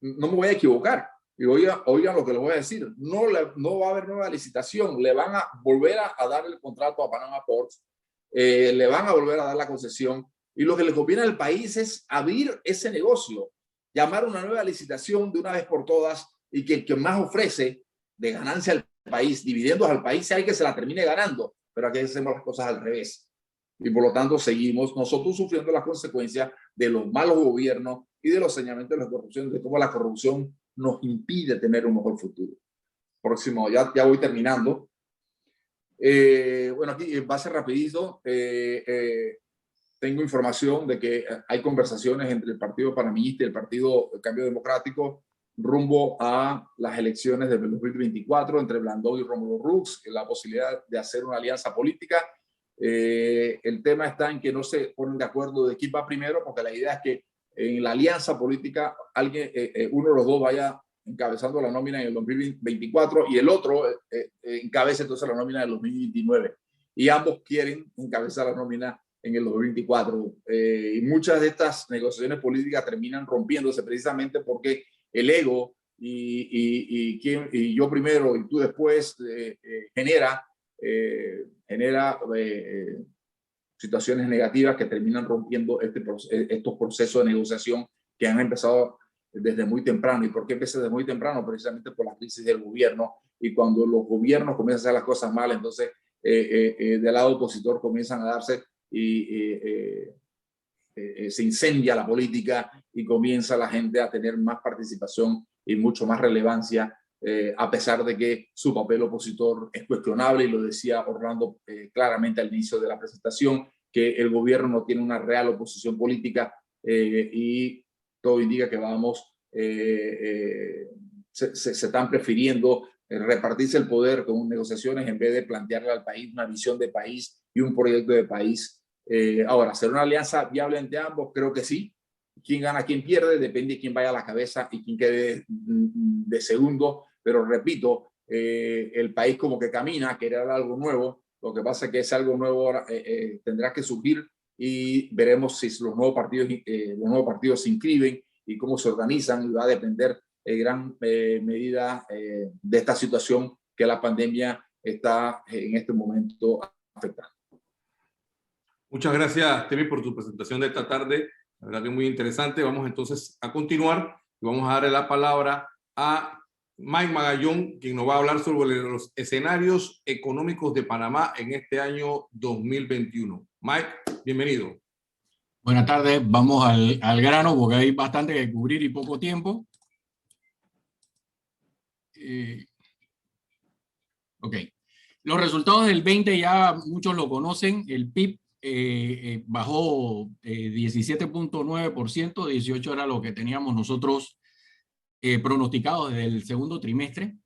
no me voy a equivocar. Y oigan lo que les voy a decir. No va a haber nueva licitación. Le van a volver a dar el contrato a Panama Ports. Le van a volver a dar la concesión. Y lo que le conviene al país es abrir ese negocio, llamar una nueva licitación de una vez por todas, y que el que más ofrece de ganancia al país, dividendos al país, sea el que se la termine ganando. Pero aquí hacemos las cosas al revés. Y por lo tanto seguimos nosotros sufriendo las consecuencias de los malos gobiernos y de los señalamientos de la corrupción, de cómo la corrupción nos impide tener un mejor futuro. Próximo, ya voy terminando. Bueno, aquí va a ser rapidito. Tengo información de que hay conversaciones entre el Partido Panameñista y el Partido Cambio Democrático rumbo a las elecciones del 2024 entre Blandón y Rómulo Rux, la posibilidad de hacer una alianza política. El tema está en que no se ponen de acuerdo de quién va primero, porque la idea es que en la alianza política uno de los dos vaya encabezando la nómina en el 2024 y el otro encabece entonces la nómina del 2029. Y ambos quieren encabezar la nómina en el 2024. Y muchas de estas negociaciones políticas terminan rompiéndose precisamente porque el ego y yo primero y tú después genera situaciones negativas que terminan rompiendo estos procesos de negociación que han empezado desde muy temprano. ¿Y por qué empecé desde muy temprano? Precisamente por la crisis del gobierno. Y cuando los gobiernos comienzan a hacer las cosas mal, entonces del lado opositor comienzan a darse y se incendia la política y comienza la gente a tener más participación y mucho más relevancia, a pesar de que su papel opositor es cuestionable, y lo decía Orlando claramente al inicio de la presentación, que el gobierno no tiene una real oposición política, y todo indica que se están prefiriendo repartirse el poder con negociaciones en vez de plantearle al país una visión de país y un proyecto de país. Ahora, ¿será una alianza viable entre ambos? Creo que sí. Quién gana, quién pierde, depende de quién vaya a la cabeza y quién quede de segundo. Pero repito, el país como que camina, quiere algo nuevo. Lo que pasa es que ese algo nuevo ahora tendrá que surgir, y veremos si los nuevos partidos se inscriben y cómo se organizan, y va a depender en gran medida de esta situación que la pandemia está en este momento afectando. Muchas gracias, Temi, por tu presentación de esta tarde. La verdad que muy interesante. Vamos entonces a continuar y vamos a darle la palabra a Mike Magallón, quien nos va a hablar sobre los escenarios económicos de Panamá en este año 2021. Mike, bienvenido. Buenas tardes, vamos al grano porque hay bastante que cubrir y poco tiempo. Ok, los resultados del 20 ya muchos lo conocen. El PIB bajó 17.9%, 18 era lo que teníamos nosotros pronosticado desde el segundo trimestre.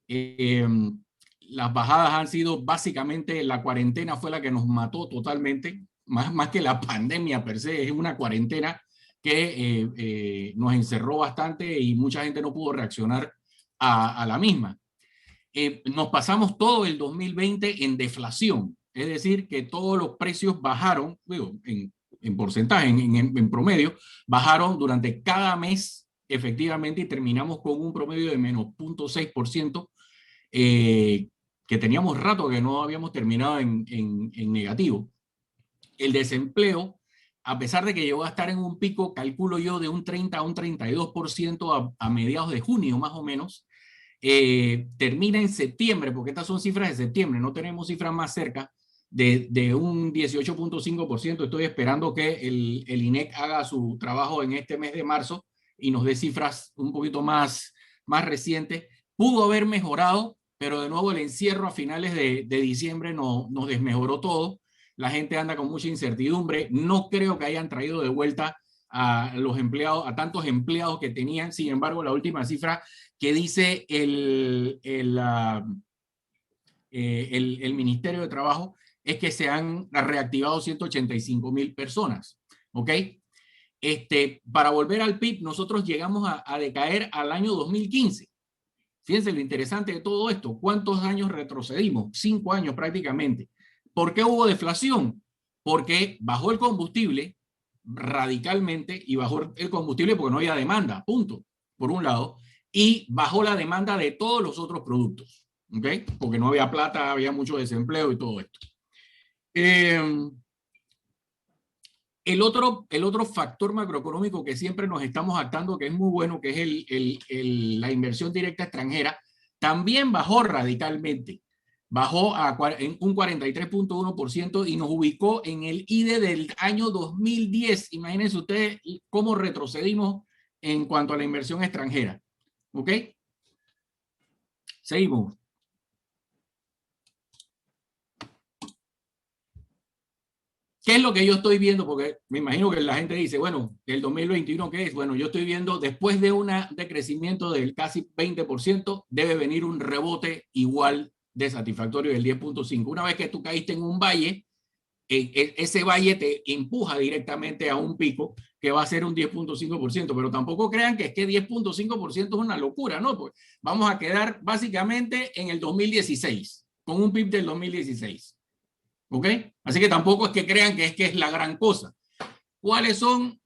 Las bajadas han sido básicamente, la cuarentena fue la que nos mató totalmente, más que la pandemia per se, es una cuarentena que nos encerró bastante y mucha gente no pudo reaccionar a la misma. Nos pasamos todo el 2020 en deflación, es decir, que todos los precios bajaron, digo, en porcentaje, en promedio, bajaron durante cada mes efectivamente, y terminamos con un promedio de menos 0.6%, que teníamos rato que no habíamos terminado en negativo. El desempleo, a pesar de que llegó a estar en un pico, calculo yo, de un 30 a un 32% a mediados de junio más o menos, termina en septiembre, porque estas son cifras de septiembre, no tenemos cifras más cerca, de un 18.5%. Estoy esperando que el INEC haga su trabajo en este mes de marzo y nos dé cifras un poquito más recientes. Pudo haber mejorado, pero de nuevo el encierro a finales de diciembre nos desmejoró todo. La gente anda con mucha incertidumbre. No creo que hayan traído de vuelta a los empleados, a tantos empleados que tenían. Sin embargo, la última cifra que dice el Ministerio de Trabajo es que se han reactivado 185,000 personas. ¿Ok? Para volver al PIB, nosotros llegamos a decaer al año 2015. Fíjense lo interesante de todo esto. ¿Cuántos años retrocedimos? 5 años prácticamente. ¿Por qué hubo deflación? Porque bajó el combustible radicalmente, y bajó el combustible porque no había demanda, punto, por un lado, y bajó la demanda de todos los otros productos, ¿ok? Porque no había plata, había mucho desempleo y todo esto. El otro factor macroeconómico que siempre nos estamos jactando, que es muy bueno, que es la inversión directa extranjera, también bajó radicalmente. Bajó en un 43.1% y nos ubicó en el IDE del año 2010. Imagínense ustedes cómo retrocedimos en cuanto a la inversión extranjera. ¿Ok? Seguimos. ¿Qué es lo que yo estoy viendo? Porque me imagino que la gente dice, bueno, el 2021, ¿qué es? Bueno, yo estoy viendo, después de un decrecimiento del casi 20%, debe venir un rebote igual de satisfactorio del 10.5. Una vez que tú caíste en un valle, ese valle te empuja directamente a un pico que va a ser un 10.5%, pero tampoco crean que es que 10.5% es una locura, ¿no? Pues vamos a quedar básicamente en el 2016, con un PIB del 2016. ¿Ok? Así que tampoco es que crean que es la gran cosa. ¿Cuáles son?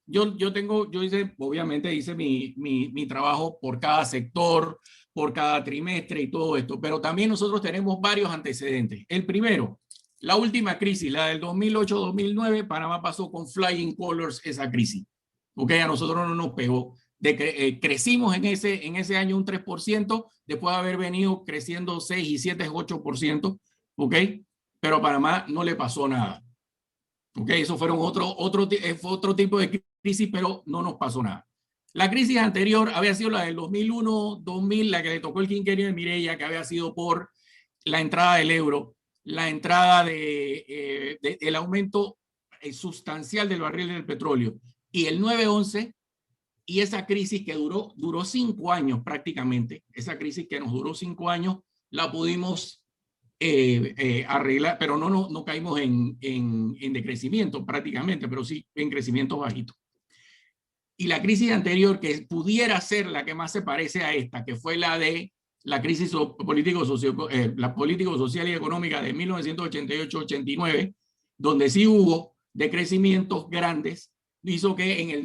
Obviamente hice mi trabajo por cada sector, por cada trimestre y todo esto, pero también nosotros tenemos varios antecedentes. El primero, La última crisis, la del 2008-2009, Panamá pasó con flying colors esa crisis. Okay, a nosotros no nos pegó. Crecimos en ese año un 3%, después de haber venido creciendo 6 y 7, 8%, ¿ok? Pero a Panamá no le pasó nada. ¿Ok? Eso fue otro tipo de crisis, pero no nos pasó nada. La crisis anterior había sido la del 2001-2000, la que le tocó el quinquenio de Mireya, que había sido por la entrada del euro, la entrada del aumento sustancial del barril del petróleo y el 9/11, y esa crisis que duró 5 años prácticamente, esa crisis que nos duró 5 años, la pudimos arreglar, pero no caímos en decrecimiento prácticamente, pero sí en crecimiento bajito. Y la crisis anterior, que pudiera ser la que más se parece a esta, que fue la de la crisis político-social y económica de 1988-89, donde sí hubo decrecimientos grandes, hizo que en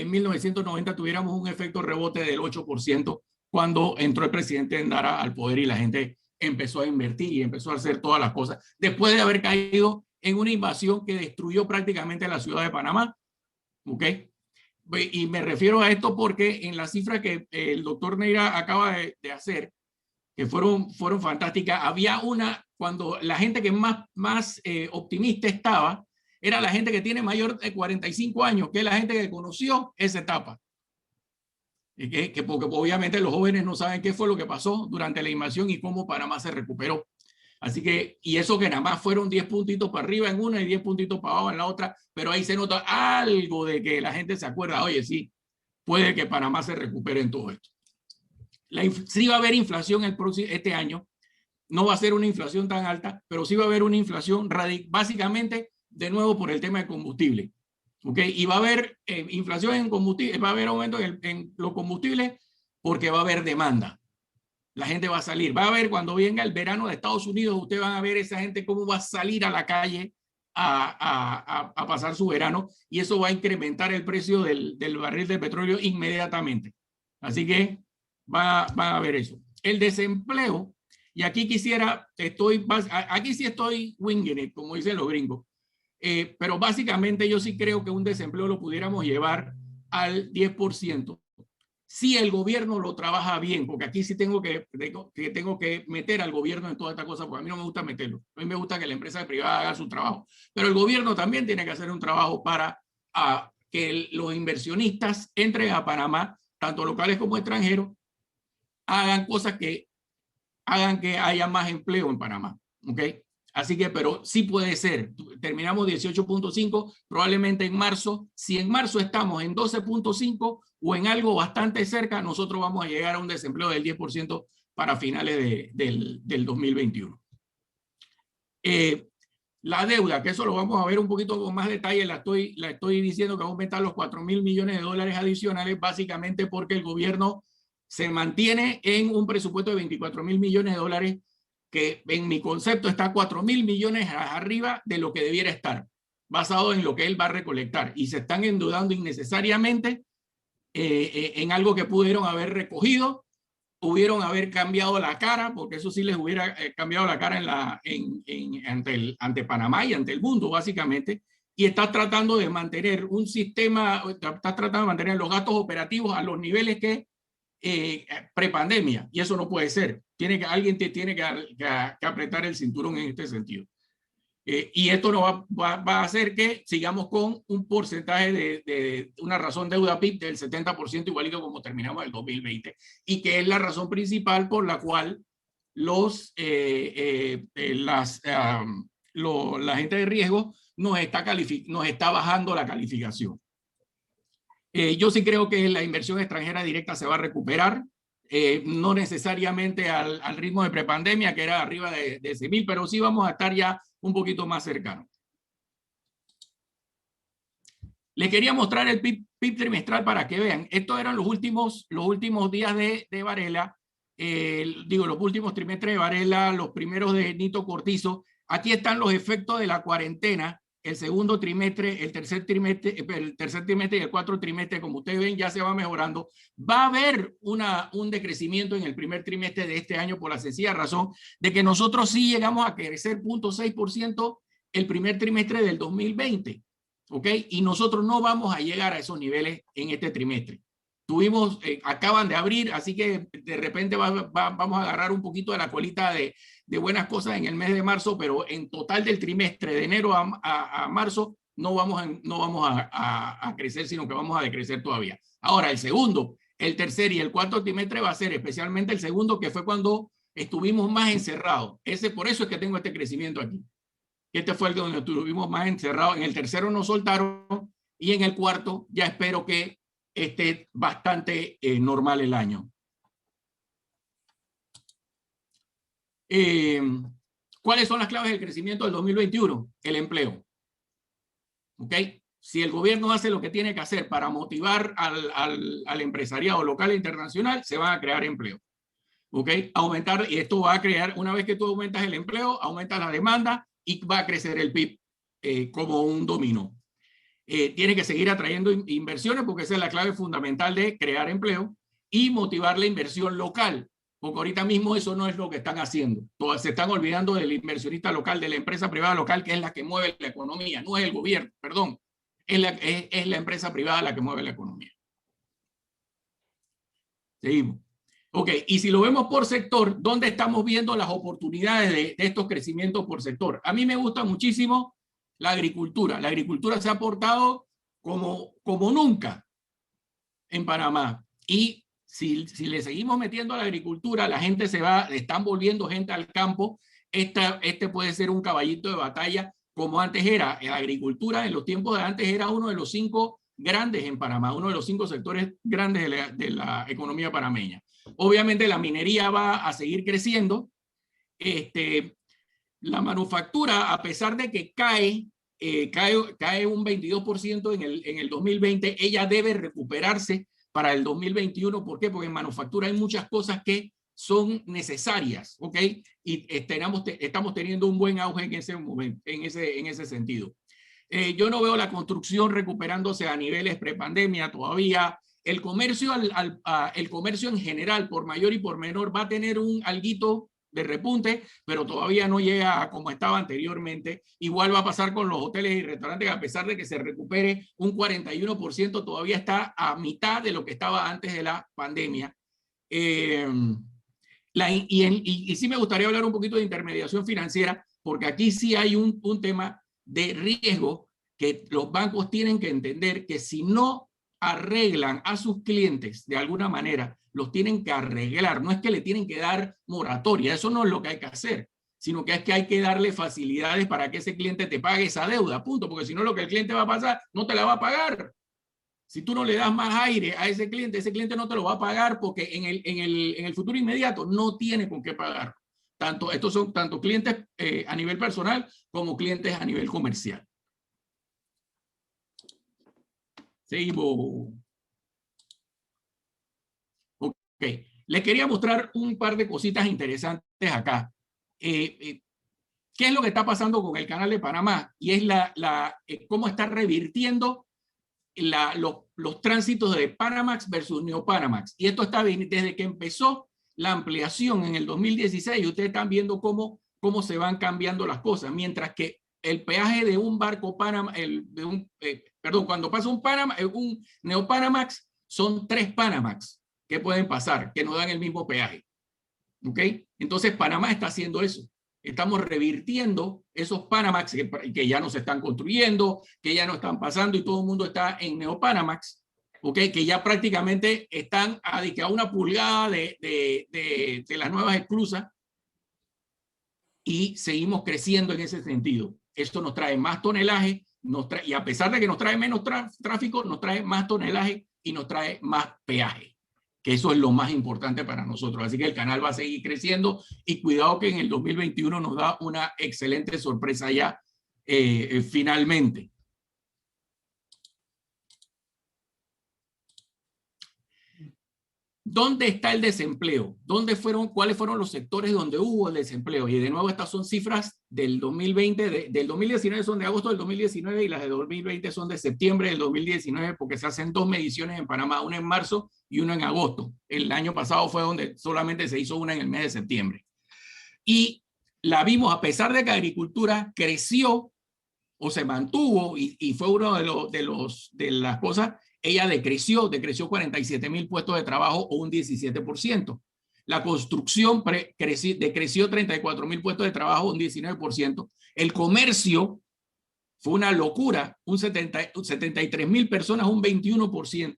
1990 tuviéramos un efecto rebote del 8% cuando entró el presidente Endara al poder y la gente empezó a invertir y empezó a hacer todas las cosas, después de haber caído en una invasión que destruyó prácticamente la ciudad de Panamá. ¿Ok? Y me refiero a esto porque en la cifra que el doctor Neira acaba de hacer, que fueron fantásticas, había una, cuando la gente que más optimista estaba, era la gente que tiene mayor de 45 años, que es la gente que conoció esa etapa. Y porque obviamente los jóvenes no saben qué fue lo que pasó durante la invasión y cómo Panamá se recuperó. Así que, y eso que nada más fueron 10 puntitos para arriba en una y 10 puntitos para abajo en la otra, pero ahí se nota algo de que la gente se acuerda, oye, sí, puede que Panamá se recupere en todo esto. Sí va a haber inflación este año, no va a ser una inflación tan alta, pero sí va a haber una inflación básicamente de nuevo por el tema del combustible. ¿Okay? Y va a haber inflación en combustible, va a haber aumento en los combustibles porque va a haber demanda. La gente va a salir. Va a ver cuando venga el verano de Estados Unidos, ustedes van a ver esa gente cómo va a salir a la calle a pasar su verano y eso va a incrementar el precio del barril de petróleo inmediatamente. Así que va a haber eso. El desempleo, y aquí aquí sí estoy winging it, como dicen los gringos. Pero básicamente yo sí creo que un desempleo lo pudiéramos llevar al 10%. Si el gobierno lo trabaja bien, porque aquí sí tengo que meter al gobierno en toda esta cosa, porque a mí no me gusta meterlo. A mí me gusta que la empresa privada haga su trabajo. Pero el gobierno también tiene que hacer un trabajo para que los inversionistas entren a Panamá, tanto locales como extranjeros, hagan cosas que hagan que haya más empleo en Panamá. ¿Ok? Así que, pero sí puede ser. Terminamos 18.5, probablemente en marzo. Si en marzo estamos en 12.5 o en algo bastante cerca, nosotros vamos a llegar a un desempleo del 10% para finales del 2021. La deuda, que eso lo vamos a ver un poquito con más detalle, la estoy diciendo que va a aumentar los 4.000 millones de dólares adicionales, básicamente porque el gobierno se mantiene en un presupuesto de 24.000 millones de dólares, que en mi concepto está 4.000 millones arriba de lo que debiera estar, basado en lo que él va a recolectar. Y se están endeudando innecesariamente en algo que pudieron haber recogido, pudieron haber cambiado la cara, porque eso sí les hubiera cambiado la cara ante Panamá y ante el mundo, básicamente. Y está tratando de mantener un sistema, está tratando de mantener los gastos operativos a los niveles que prepandemia, y eso no puede ser. Alguien tiene que apretar el cinturón en este sentido. Y esto no va a hacer que sigamos con un porcentaje de una razón deuda PIB del 70%, igualito como terminamos el 2020, y que es la razón principal por la cual la gente de riesgo nos está bajando la calificación. Yo sí creo que la inversión extranjera directa se va a recuperar, no necesariamente al ritmo de prepandemia, que era arriba de 6.000, pero sí vamos a estar ya un poquito más cercano. Les quería mostrar el PIB trimestral para que vean. Estos eran los últimos días de Varela, los últimos trimestres de Varela, los primeros de Nito Cortizo. Aquí están los efectos de la cuarentena el segundo trimestre, el tercer trimestre y el cuarto trimestre, como ustedes ven, ya se va mejorando. Va a haber un decrecimiento en el primer trimestre de este año por la sencilla razón de que nosotros sí llegamos a crecer 0.6% el primer trimestre del 2020, ¿ok? Y nosotros no vamos a llegar a esos niveles en este trimestre. Tuvimos, acaban de abrir, así que de repente vamos a agarrar un poquito de la colita de buenas cosas en el mes de marzo, pero en total del trimestre, de enero a marzo, no vamos a crecer, sino que vamos a decrecer todavía. Ahora, el segundo, el tercer y el cuarto trimestre va a ser especialmente el segundo, que fue cuando estuvimos más encerrados. Por eso es que tengo este crecimiento aquí. Este fue el donde estuvimos más encerrados. En el tercero nos soltaron y en el cuarto ya espero que esté bastante normal el año. ¿Cuáles son las claves del crecimiento del 2021? El empleo. ¿Ok? Si el gobierno hace lo que tiene que hacer para motivar al empresariado local e internacional, se van a crear empleo. ¿Ok? Aumentar, y esto va a crear, una vez que tú aumentas el empleo, aumentas la demanda y va a crecer el PIB como un dominó. Tiene que seguir atrayendo inversiones porque esa es la clave fundamental de crear empleo y motivar la inversión local, porque ahorita mismo eso no es lo que están haciendo. Se están olvidando del inversionista local, de la empresa privada local, que es la que mueve la economía, no es el gobierno, perdón, es la empresa privada la que mueve la economía. Seguimos. Ok, y si lo vemos por sector, ¿dónde estamos viendo las oportunidades de estos crecimientos por sector? A mí me gusta muchísimo la agricultura. La agricultura se ha portado como nunca en Panamá. Y si le seguimos metiendo a la agricultura, la gente están volviendo gente al campo. Este puede ser un caballito de batalla como antes era. La agricultura en los tiempos de antes era uno de los 5 grandes en Panamá, uno de los 5 sectores grandes de la economía panameña. Obviamente la minería va a seguir creciendo. La manufactura, a pesar de que cae un 22% en el 2020, ella debe recuperarse para el 2021. ¿Por qué? Porque en manufactura hay muchas cosas que son necesarias, ¿ok? Y estamos teniendo un buen auge en ese momento, en ese sentido. Yo no veo la construcción recuperándose a niveles prepandemia todavía. El comercio en general, por mayor y por menor, va a tener un alguito de repunte, pero todavía no llega a como estaba anteriormente. Igual va a pasar con los hoteles y restaurantes, a pesar de que se recupere un 41%, todavía está a mitad de lo que estaba antes de la pandemia. Y sí me gustaría hablar un poquito de intermediación financiera, porque aquí sí hay un tema de riesgo que los bancos tienen que entender, que si no arreglan a sus clientes de alguna manera, los tienen que arreglar. No es que le tienen que dar moratoria, eso no es lo que hay que hacer, sino que es que hay que darle facilidades para que ese cliente te pague esa deuda, punto, porque si no lo que el cliente va a pasar, no te la va a pagar. Si tú no le das más aire a ese cliente no te lo va a pagar porque en el futuro inmediato no tiene con qué pagar. Estos son tanto clientes a nivel personal como clientes a nivel comercial. Seguimos. Ok. Les quería mostrar un par de cositas interesantes acá. ¿Qué es lo que está pasando con el Canal de Panamá? Y es cómo está revirtiendo los tránsitos de Panamax versus Neopanamax. Y esto está bien desde que empezó la ampliación en el 2016. Ustedes están viendo cómo se van cambiando las cosas. Mientras que el peaje de un barco Panamá, cuando pasa un Neopanamax, son 3 Panamax que pueden pasar, que no dan el mismo peaje. ¿Ok? Entonces Panamá está haciendo eso. Estamos revirtiendo esos Panamax que ya no se están construyendo, que ya no están pasando y todo el mundo está en Neopanamax, ¿okay? Que ya prácticamente están a una pulgada de las nuevas esclusas y seguimos creciendo en ese sentido. Esto nos trae más tonelaje y a pesar de que nos trae menos tráfico, nos trae más tonelaje y nos trae más peaje, que eso es lo más importante para nosotros. Así que el canal va a seguir creciendo y cuidado que en el 2021 nos da una excelente sorpresa ya finalmente. ¿Dónde está el desempleo? ¿Cuáles fueron los sectores donde hubo el desempleo? Y de nuevo, estas son cifras del 2020, del 2019 son de agosto del 2019 y las de 2020 son de septiembre del 2019 porque se hacen 2 mediciones en Panamá, una en marzo y una en agosto. El año pasado fue donde solamente se hizo una en el mes de septiembre. Y la vimos a pesar de que agricultura creció o se mantuvo y fue uno de las cosas. Ella decreció 47,000 puestos de trabajo o un 17%. La construcción decreció 34,000 puestos de trabajo, un 19%. El comercio fue una locura, 73,000 personas, un 21%.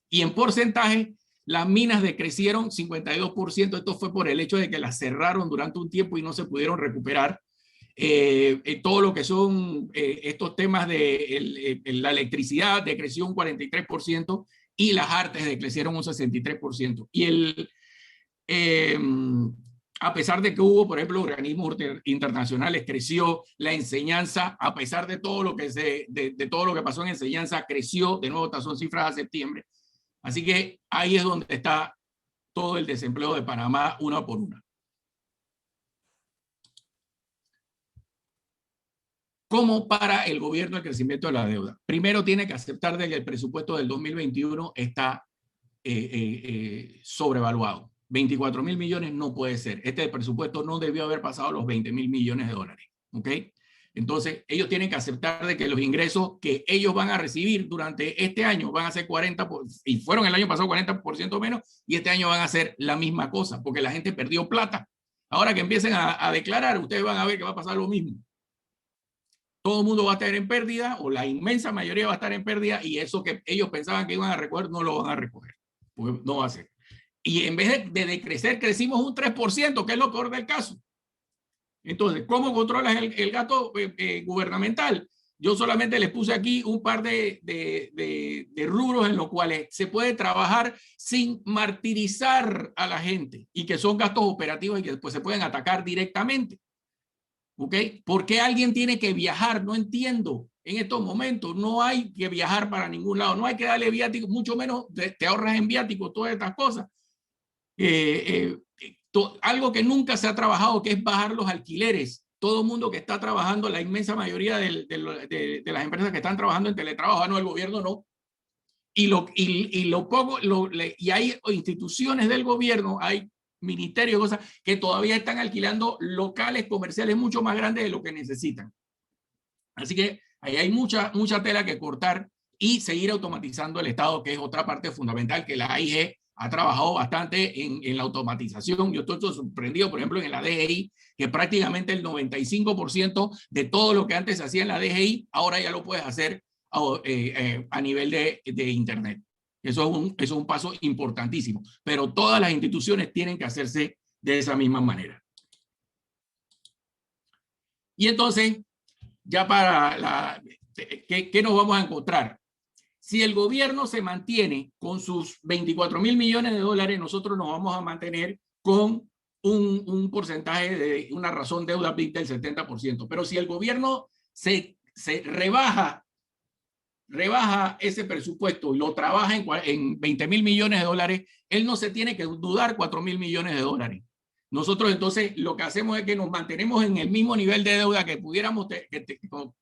Y en porcentaje, las minas decrecieron 52%. Esto fue por el hecho de que las cerraron durante un tiempo y no se pudieron recuperar. Todo lo que son estos temas de la electricidad decreció un 43% y las artes decrecieron un 63%. Y a pesar de que hubo, por ejemplo, organismos internacionales, creció la enseñanza, a pesar de todo lo que de todo lo que pasó en enseñanza, creció, de nuevo, estas son cifras de septiembre. Así que ahí es donde está todo el desempleo de Panamá, una por una. ¿Cómo para el gobierno el crecimiento de la deuda? Primero tiene que aceptar de que el presupuesto del 2021 está sobrevaluado. 24,000 millones no puede ser. Este presupuesto no debió haber pasado los 20,000 millones de dólares. ¿Ok? Entonces, ellos tienen que aceptar de que los ingresos que ellos van a recibir durante este año van a ser 40%, y fueron el año pasado 40% menos, y este año van a ser la misma cosa, porque la gente perdió plata. Ahora que empiecen a declarar, ustedes van a ver que va a pasar lo mismo. Todo el mundo va a estar en pérdida, o la inmensa mayoría va a estar en pérdida, y eso que ellos pensaban que iban a recoger, no lo van a recoger. Pues no va a ser. Y en vez de decrecer, crecimos un 3%, que es lo peor del caso. Entonces, ¿cómo controlas el gasto gubernamental? Yo solamente les puse aquí un par de rubros en los cuales se puede trabajar sin martirizar a la gente y que son gastos operativos y que después se pueden atacar directamente. ¿Ok? ¿Por qué alguien tiene que viajar? No entiendo. En estos momentos no hay que viajar para ningún lado. No hay que darle viático, mucho menos te ahorras en viático, todas estas cosas. Algo que nunca se ha trabajado, que es bajar los alquileres. Todo el mundo que está trabajando, la inmensa mayoría de las empresas que están trabajando en teletrabajo, no, el gobierno no. Y hay instituciones del gobierno, hay ministerios, cosas que todavía están alquilando locales comerciales mucho más grandes de lo que necesitan. Así que ahí hay mucha tela que cortar y seguir automatizando el Estado, que es otra parte fundamental que la AIG ha trabajado bastante en la automatización. Yo estoy sorprendido, por ejemplo, en la DGI, que prácticamente el 95% de todo lo que antes se hacía en la DGI, ahora ya lo puedes hacer a nivel de Internet. Eso es un paso importantísimo, pero todas las instituciones tienen que hacerse de esa misma manera. Y entonces, ya para ¿qué nos vamos a encontrar? Si el gobierno se mantiene con sus 24,000 millones de dólares, nosotros nos vamos a mantener con un porcentaje de una razón deuda BIC del 70%. Pero si el gobierno se rebaja ese presupuesto y lo trabaja en 20,000 millones de dólares, él no se tiene que dudar 4,000 millones de dólares. Nosotros entonces lo que hacemos es que nos mantenemos en el mismo nivel de deuda que pudiéramos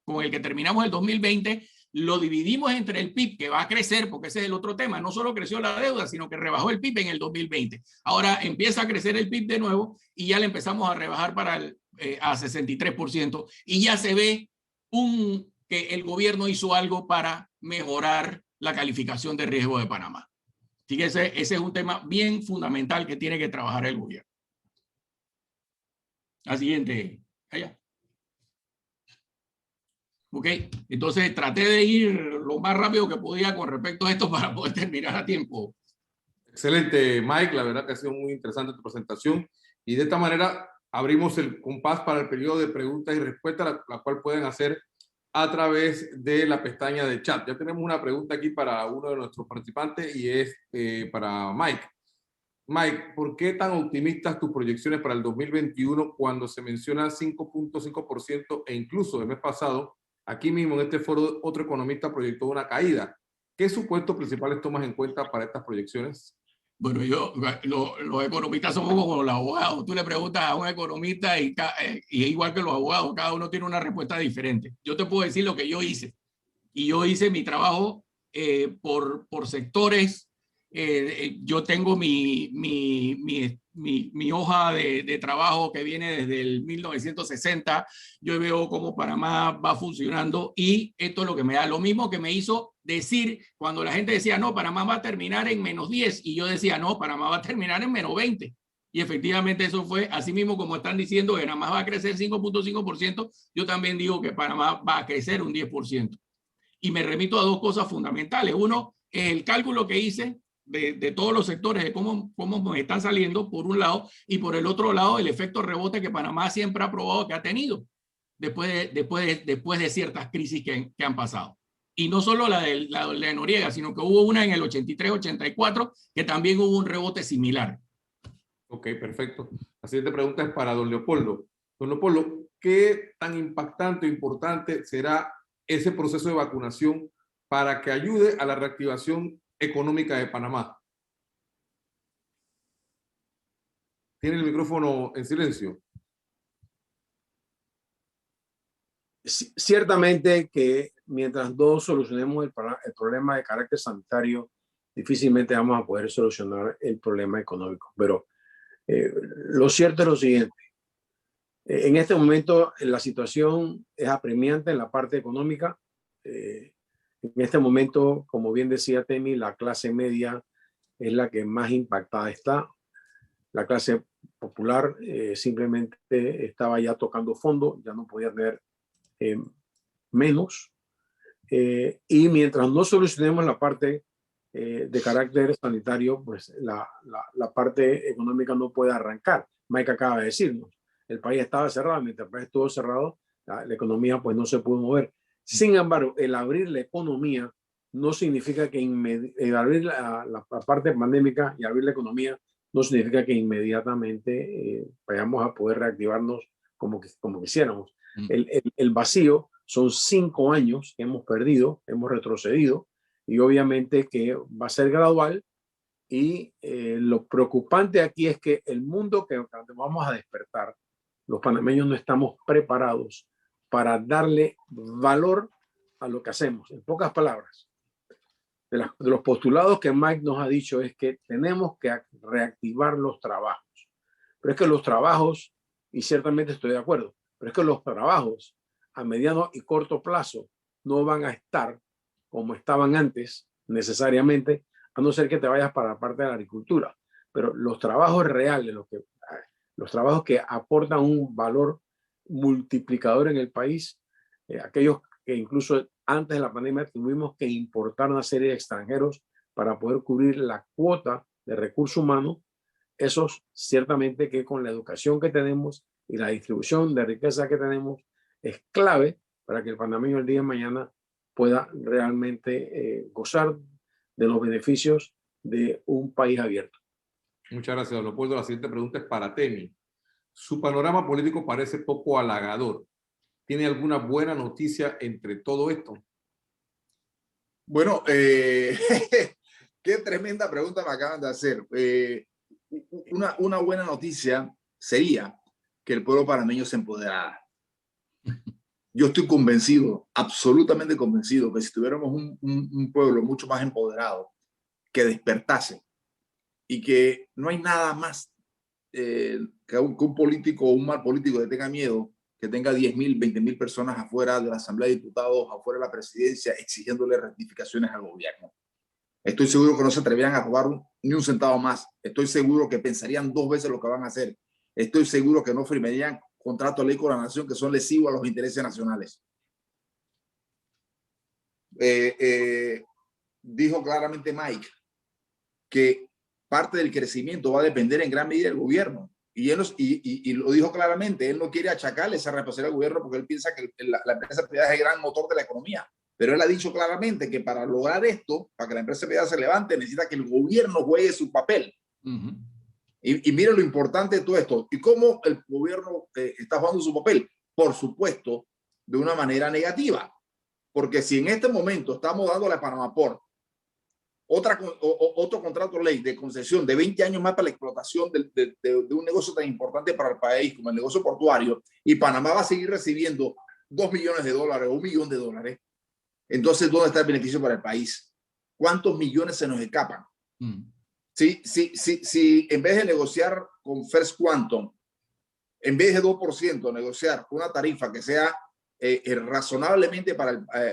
con el que terminamos el 2020, lo dividimos entre el PIB, que va a crecer, porque ese es el otro tema. No solo creció la deuda, sino que rebajó el PIB en el 2020. Ahora empieza a crecer el PIB de nuevo y ya le empezamos a rebajar a 63%. Y ya se ve que el gobierno hizo algo para mejorar la calificación de riesgo de Panamá. Así que ese es un tema bien fundamental que tiene que trabajar el gobierno. La siguiente, allá. Ok, entonces traté de ir lo más rápido que podía con respecto a esto para poder terminar a tiempo. Excelente, Mike. La verdad que ha sido muy interesante tu presentación. Y de esta manera abrimos el compás para el periodo de preguntas y respuestas, la cual pueden hacer a través de la pestaña de chat. Ya tenemos una pregunta aquí para uno de nuestros participantes y es para Mike. Mike, ¿por qué tan optimistas tus proyecciones para el 2021 cuando se menciona 5.5% e incluso el mes pasado, aquí mismo en este foro, otro economista proyectó una caída? ¿Qué supuestos principales tomas en cuenta para estas proyecciones? Bueno, los economistas somos como los abogados. Tú le preguntas a un economista y es igual que los abogados, cada uno tiene una respuesta diferente. Yo te puedo decir lo que yo hice. Y yo hice mi trabajo por sectores. Yo tengo mi hoja de trabajo que viene desde el 1960. Yo veo cómo Panamá va funcionando y esto es lo que me da. Lo mismo que me hizo decir cuando la gente decía, no, Panamá va a terminar en -10 y yo decía, no, Panamá va a terminar en -20. Y efectivamente eso fue así mismo como están diciendo que nada más va a crecer 5.5%. Yo también digo que Panamá va a crecer un 10%. Y me remito a dos cosas fundamentales. Uno, el cálculo que hice de todos los sectores, de cómo nos están saliendo, por un lado, y por el otro lado, el efecto rebote que Panamá siempre ha probado que ha tenido después de ciertas crisis que han pasado. Y no solo la de Noriega, sino que hubo una en el 83-84, que también hubo un rebote similar. Ok, perfecto. La siguiente pregunta es para don Leopoldo. Don Leopoldo, ¿qué tan impactante o importante será ese proceso de vacunación para que ayude a la reactivación económica de Panamá? ¿Tiene el micrófono en silencio? Ciertamente que mientras no solucionemos el problema de carácter sanitario, difícilmente vamos a poder solucionar el problema económico. Pero lo cierto es lo siguiente. En este momento la situación es apremiante en la parte económica. En este momento, como bien decía Temi, la clase media es la que más impactada está. La clase popular simplemente estaba ya tocando fondo, ya no podía tener menos. Y mientras no solucionemos la parte de carácter sanitario, pues la parte económica no puede arrancar. Mike acaba de decirnos, el país estaba cerrado, mientras el país estuvo cerrado, la economía pues no se pudo mover. Sin embargo, el abrir la economía no significa que el abrir la parte pandémica y abrir la economía no significa que inmediatamente vayamos a poder reactivarnos como quisiéramos. El vacío son 5 años que hemos perdido, hemos retrocedido, y obviamente que va a ser gradual. Y lo preocupante aquí es que el mundo que vamos a despertar, los panameños no estamos preparados para darle valor a lo que hacemos. En pocas palabras, de los postulados que Mike nos ha dicho es que tenemos que reactivar los trabajos. Pero es que los trabajos, y ciertamente estoy de acuerdo, pero es que los trabajos a mediano y corto plazo no van a estar como estaban antes necesariamente, a no ser que te vayas para la parte de la agricultura. Pero los trabajos reales, los trabajos que aportan un valor multiplicador en el país, aquellos que incluso antes de la pandemia tuvimos que importar una serie de extranjeros para poder cubrir la cuota de recursos humanos, esos ciertamente que con la educación que tenemos y la distribución de riqueza que tenemos es clave para que el panameño el día de mañana pueda realmente gozar de los beneficios de un país abierto. Muchas gracias, don Leopoldo. La siguiente pregunta es para Temi. Su panorama político parece poco halagador. ¿Tiene alguna buena noticia entre todo esto? Bueno, qué tremenda pregunta me acaban de hacer. Una buena noticia sería que el pueblo panameño se empoderara. Yo estoy convencido, absolutamente convencido, que si tuviéramos un pueblo mucho más empoderado, que despertase, y que no hay nada más que un político o un mal político que tenga miedo, que tenga 10.000, 20.000 personas afuera de la Asamblea de Diputados, afuera de la presidencia, exigiéndole rectificaciones al gobierno. Estoy seguro que no se atreverían a robar ni un centavo más. Estoy seguro que pensarían 2 veces lo que van a hacer. Estoy seguro que no firmarían contratos de ley con la nación que son lesivos a los intereses nacionales. Dijo claramente Mike que parte del crecimiento va a depender en gran medida del gobierno. Y lo dijo claramente, él no quiere achacarle esa responsabilidad al gobierno porque él piensa que la empresa privada es el gran motor de la economía. Pero él ha dicho claramente que para lograr esto, para que la empresa privada se levante, necesita que el gobierno juegue su papel. Y mire lo importante de todo esto. ¿Y cómo el gobierno está jugando su papel? Por supuesto, de una manera negativa. Porque si en este momento estamos dándole a Panamá Port otro contrato ley de concesión de 20 años más para la explotación de un negocio tan importante para el país como el negocio portuario, y Panamá va a seguir recibiendo $2 millones o $1 millón, entonces, ¿dónde está el beneficio para el país? ¿Cuántos millones se nos escapan? Si en vez de negociar con First Quantum, en vez de 2%, negociar una tarifa que sea razonablemente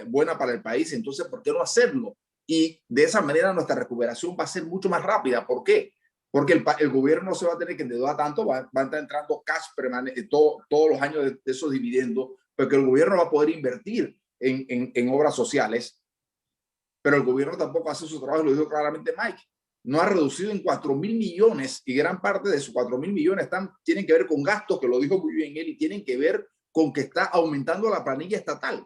buena para el país, entonces, ¿por qué no hacerlo? Y de esa manera nuestra recuperación va a ser mucho más rápida. ¿Por qué? Porque el gobierno no se va a tener que endeudar tanto, va a estar entrando cash permanente todos los años de esos dividendos, porque el gobierno va a poder invertir en obras sociales, pero el gobierno tampoco hace su trabajo, lo dijo claramente Mike. No ha reducido en 4.000 millones, y gran parte de esos 4.000 millones tienen que ver con gastos, que lo dijo muy bien él, y tienen que ver con que está aumentando la planilla estatal.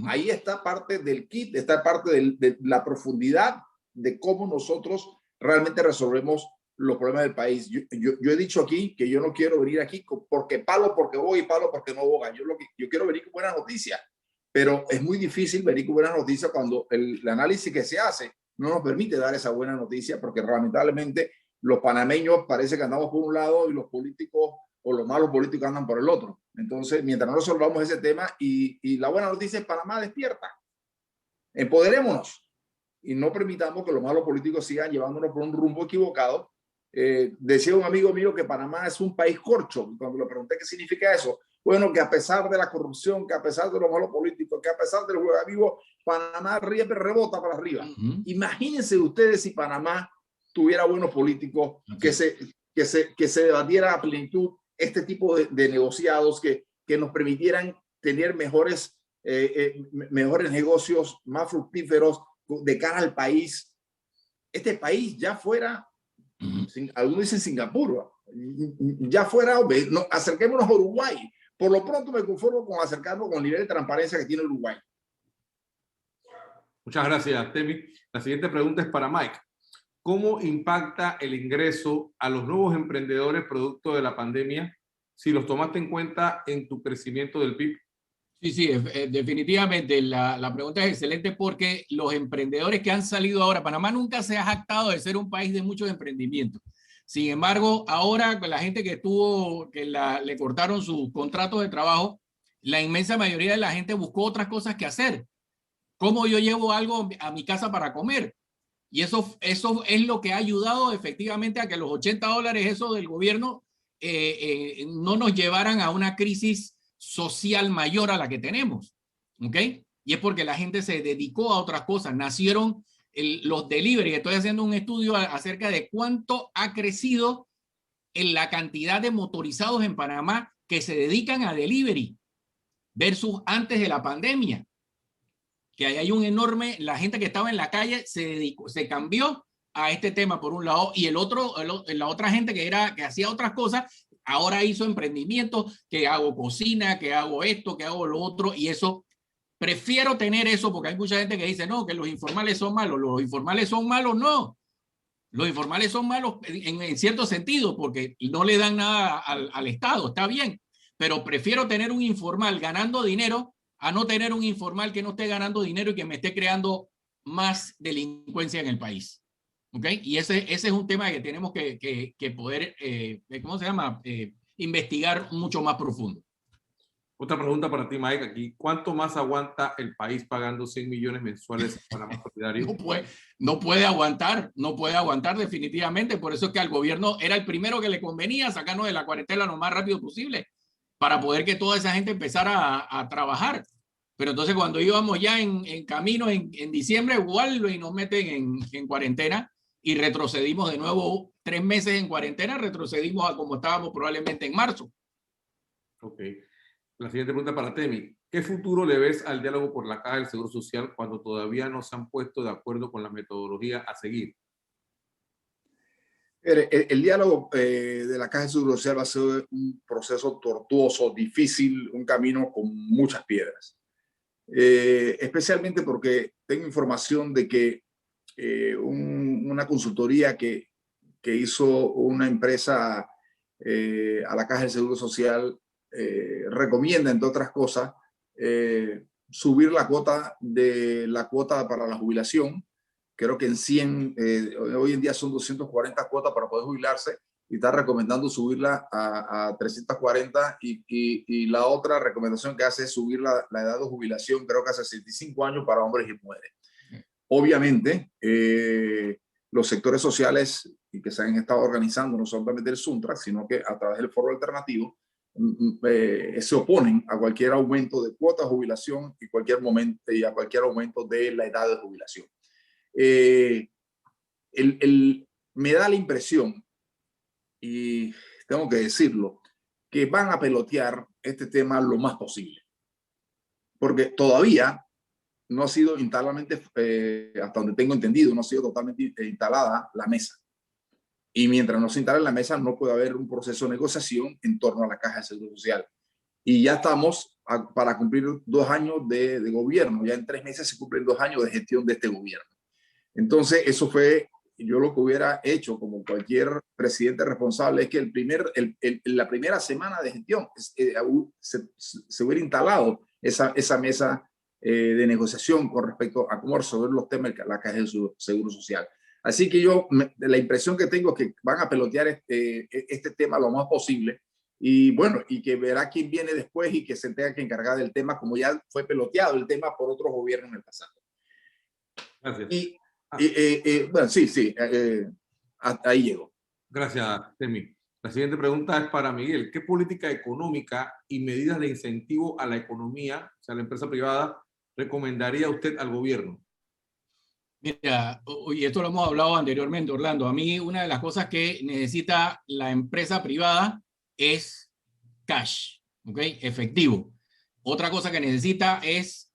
Ahí está parte del kit, está parte de la profundidad de cómo nosotros realmente resolvemos los problemas del país. Yo he dicho aquí que yo no quiero venir aquí porque palo porque voy y palo porque no voy. Yo quiero venir con buenas noticias, pero es muy difícil venir con buenas noticias cuando el análisis que se hace no nos permite dar esa buena noticia, porque lamentablemente los panameños parece que andamos por un lado y los políticos o los malos políticos andan por el otro. Entonces, mientras no resolvamos ese tema, y la buena noticia es Panamá despierta. Empoderémonos y no permitamos que los malos políticos sigan llevándonos por un rumbo equivocado. Decía un amigo mío que Panamá es un país corcho. Cuando le pregunté qué significa eso, bueno, que a pesar de la corrupción, que a pesar de los malos políticos, que a pesar del juego vivo, Panamá rebota para arriba. Imagínense ustedes si Panamá tuviera buenos políticos, que se debatiera a plenitud este tipo de negociados que nos permitieran tener mejores negocios, más fructíferos de cara al país. Este país ya fuera, algunos dicen Singapur, ya fuera, no, acerquémonos a Uruguay. Por lo pronto me conformo con acercarnos con el nivel de transparencia que tiene Uruguay. Muchas gracias, Temi. La siguiente pregunta es para Mike. ¿Cómo impacta el ingreso a los nuevos emprendedores producto de la pandemia, si los tomaste en cuenta en tu crecimiento del PIB? Sí, definitivamente la pregunta es excelente, porque los emprendedores que han salido ahora, Panamá nunca se ha jactado de ser un país de muchos emprendimientos. Sin embargo, ahora la gente que le cortaron sus contratos de trabajo, la inmensa mayoría de la gente buscó otras cosas que hacer. ¿Cómo yo llevo algo a mi casa para comer? Y eso es lo que ha ayudado efectivamente a que los $80 eso del gobierno no nos llevaran a una crisis social mayor a la que tenemos. ¿Ok? Y es porque la gente se dedicó a otras cosas. Nacieron los delivery. Estoy haciendo un estudio acerca de cuánto ha crecido en la cantidad de motorizados en Panamá que se dedican a delivery versus antes de la pandemia. Que hay un enorme, la gente que estaba en la calle se cambió a este tema por un lado, y la otra gente que hacía otras cosas, ahora hizo emprendimientos, que hago cocina, que hago esto, que hago lo otro, y eso, prefiero tener eso, porque hay mucha gente que dice, no, que los informales son malos. Los informales son malos, no. Los informales son malos en cierto sentido, porque no le dan nada al Estado, está bien, pero prefiero tener un informal ganando dinero a no tener un informal que no esté ganando dinero y que me esté creando más delincuencia en el país. ¿Ok? Y ese es un tema que tenemos que poder, ¿cómo se llama? Investigar mucho más profundo. Otra pregunta para ti, Mike, aquí. ¿Cuánto más aguanta el país pagando 100 millones mensuales para más partidarios? No puede aguantar definitivamente. Por eso es que al gobierno era el primero que le convenía sacarnos de la cuarentena lo más rápido posible, para poder que toda esa gente empezara a trabajar. Pero entonces cuando íbamos ya en camino en diciembre, vuelven y nos meten en cuarentena, y retrocedimos de nuevo 3 meses en cuarentena, retrocedimos a como estábamos probablemente en marzo. Ok. La siguiente pregunta para Temi. ¿Qué futuro le ves al diálogo por la Caja del Seguro Social cuando todavía no se han puesto de acuerdo con la metodología a seguir? El diálogo de la Caja de Seguro Social va a ser un proceso tortuoso, difícil, un camino con muchas piedras. Especialmente porque tengo información de que una consultoría que hizo una empresa a la Caja del Seguro Social recomienda, entre otras cosas, subir la cuota para la jubilación creo que en 100, hoy en día son 240 cuotas para poder jubilarse, y está recomendando subirla a 340, y la otra recomendación que hace es subir la edad de jubilación, creo que a 65 años para hombres y mujeres. Obviamente, los sectores sociales y que se han estado organizando, no solamente el Suntra, sino que a través del Foro Alternativo, se oponen a cualquier aumento de cuota de jubilación y a cualquier aumento de la edad de jubilación. Me da la impresión, y tengo que decirlo, que van a pelotear este tema lo más posible, porque todavía no ha sido hasta donde tengo entendido, no ha sido totalmente instalada la mesa. Y mientras no se instale la mesa, no puede haber un proceso de negociación en torno a la Caja de Seguro Social. Y ya estamos para cumplir 2 años de gobierno. Ya en 3 meses se cumplen 2 años de gestión de este gobierno. Entonces, eso fue, yo lo que hubiera hecho como cualquier presidente responsable, es que la primera semana de gestión se hubiera instalado esa mesa de negociación con respecto a cómo resolver los temas de la Caja de Seguro Social. Así que la impresión que tengo es que van a pelotear este tema lo más posible, y bueno, y que verá quién viene después y que se tenga que encargar del tema, como ya fue peloteado el tema por otros gobiernos en el pasado. Gracias. Bueno, sí, ahí llego. Gracias, Temi. La siguiente pregunta es para Miguel. ¿Qué política económica y medidas de incentivo a la economía, o sea, a la empresa privada, recomendaría usted al gobierno? Mira, y esto lo hemos hablado anteriormente, Orlando. A mí una de las cosas que necesita la empresa privada es cash, ¿ok? Efectivo. Otra cosa que necesita es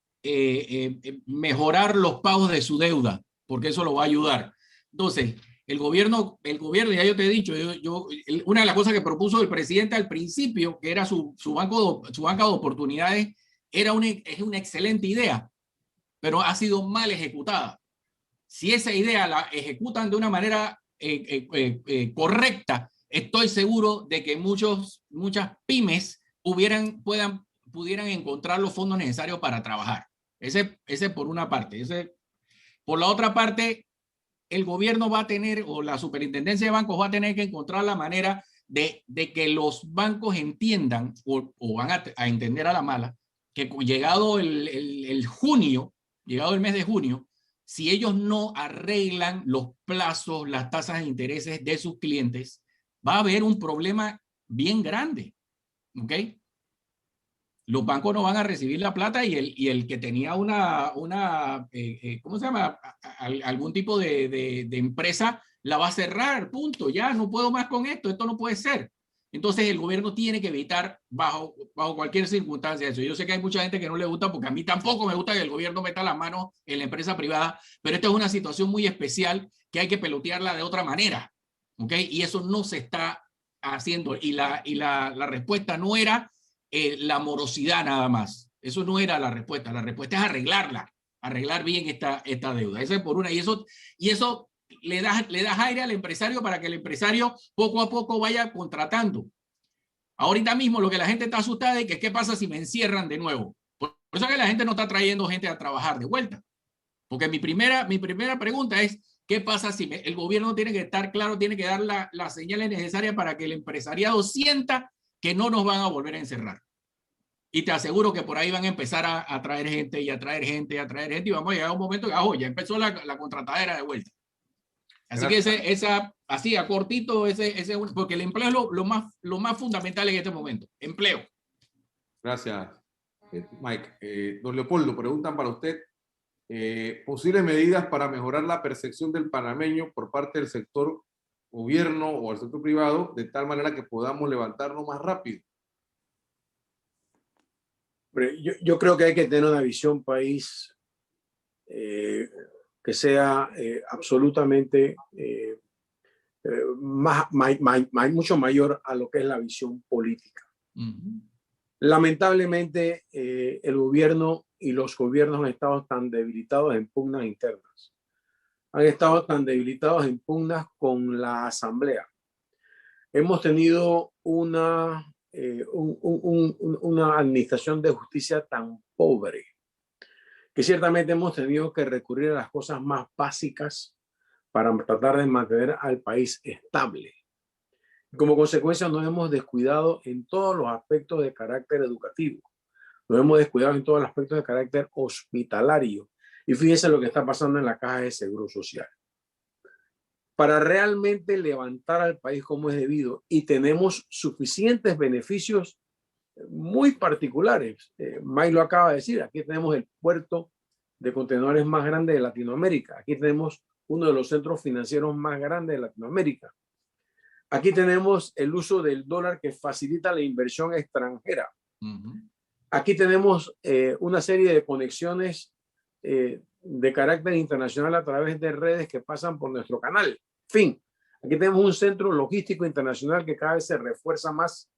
mejorar los pagos de su deuda, porque eso lo va a ayudar. Entonces, el gobierno, ya yo te he dicho, una de las cosas que propuso el presidente al principio, que era su banca de oportunidades, es una excelente idea, pero ha sido mal ejecutada. Si esa idea la ejecutan de una manera correcta, estoy seguro de que muchas pymes pudieran encontrar los fondos necesarios para trabajar. Ese por una parte. Por la otra parte, el gobierno va a tener, o la superintendencia de bancos va a tener que encontrar la manera de que los bancos entiendan, o van a entender a la mala, que llegado el mes de junio, si ellos no arreglan los plazos, las tasas de intereses de sus clientes, va a haber un problema bien grande, ¿ok? Los bancos no van a recibir la plata, y el que tenía ¿cómo se llama? Algún tipo de empresa la va a cerrar, punto. Ya no puedo más con esto no puede ser. Entonces el gobierno tiene que evitar bajo cualquier circunstancia eso. Yo sé que hay mucha gente que no le gusta, porque a mí tampoco me gusta que el gobierno meta las manos en la empresa privada, pero esta es una situación muy especial que hay que pelotearla de otra manera, ¿ok? Y eso no se está haciendo, y la respuesta no era la morosidad nada más. Eso no era la respuesta es arreglar bien esta deuda. Esa es por una, y eso le das aire al empresario para que el empresario poco a poco vaya contratando. Ahorita mismo lo que la gente está asustada es que qué pasa si me encierran de nuevo. Por eso es que la gente no está trayendo gente a trabajar de vuelta. Porque mi primera pregunta es, ¿qué pasa si el gobierno tiene que estar claro, tiene que dar las señales necesarias para que el empresariado sienta que no nos van a volver a encerrar? Y te aseguro que por ahí van a empezar a traer gente y a traer gente y a traer gente, y vamos a llegar a un momento que ya empezó la contratadera de vuelta. Así que así a cortito, porque el empleo es lo más fundamental en este momento. Empleo. Gracias, Mike. Don Leopoldo, preguntan para usted posibles medidas para mejorar la percepción del panameño por parte del sector gobierno o el sector privado, de tal manera que podamos levantarnos más rápido. Yo creo que hay que tener una visión país que sea absolutamente mucho mayor a lo que es la visión política. Lamentablemente, el gobierno y los gobiernos han estado tan debilitados en pugnas internas. Han estado tan debilitados en pugnas con la Asamblea. Hemos tenido una administración de justicia tan pobre que ciertamente hemos tenido que recurrir a las cosas más básicas para tratar de mantener al país estable. Como consecuencia, nos hemos descuidado en todos los aspectos de carácter educativo. Nos hemos descuidado en todos los aspectos de carácter hospitalario. Y fíjense lo que está pasando en la Caja de Seguro Social. Para realmente levantar al país como es debido, y tenemos suficientes beneficios muy particulares. Mike lo acaba de decir, aquí tenemos el puerto de contenedores más grande de Latinoamérica. Aquí tenemos uno de los centros financieros más grandes de Latinoamérica. Aquí tenemos el uso del dólar que facilita la inversión extranjera. Aquí tenemos una serie de conexiones de carácter internacional a través de redes que pasan por nuestro canal. Fin, aquí tenemos un centro logístico internacional que cada vez se refuerza más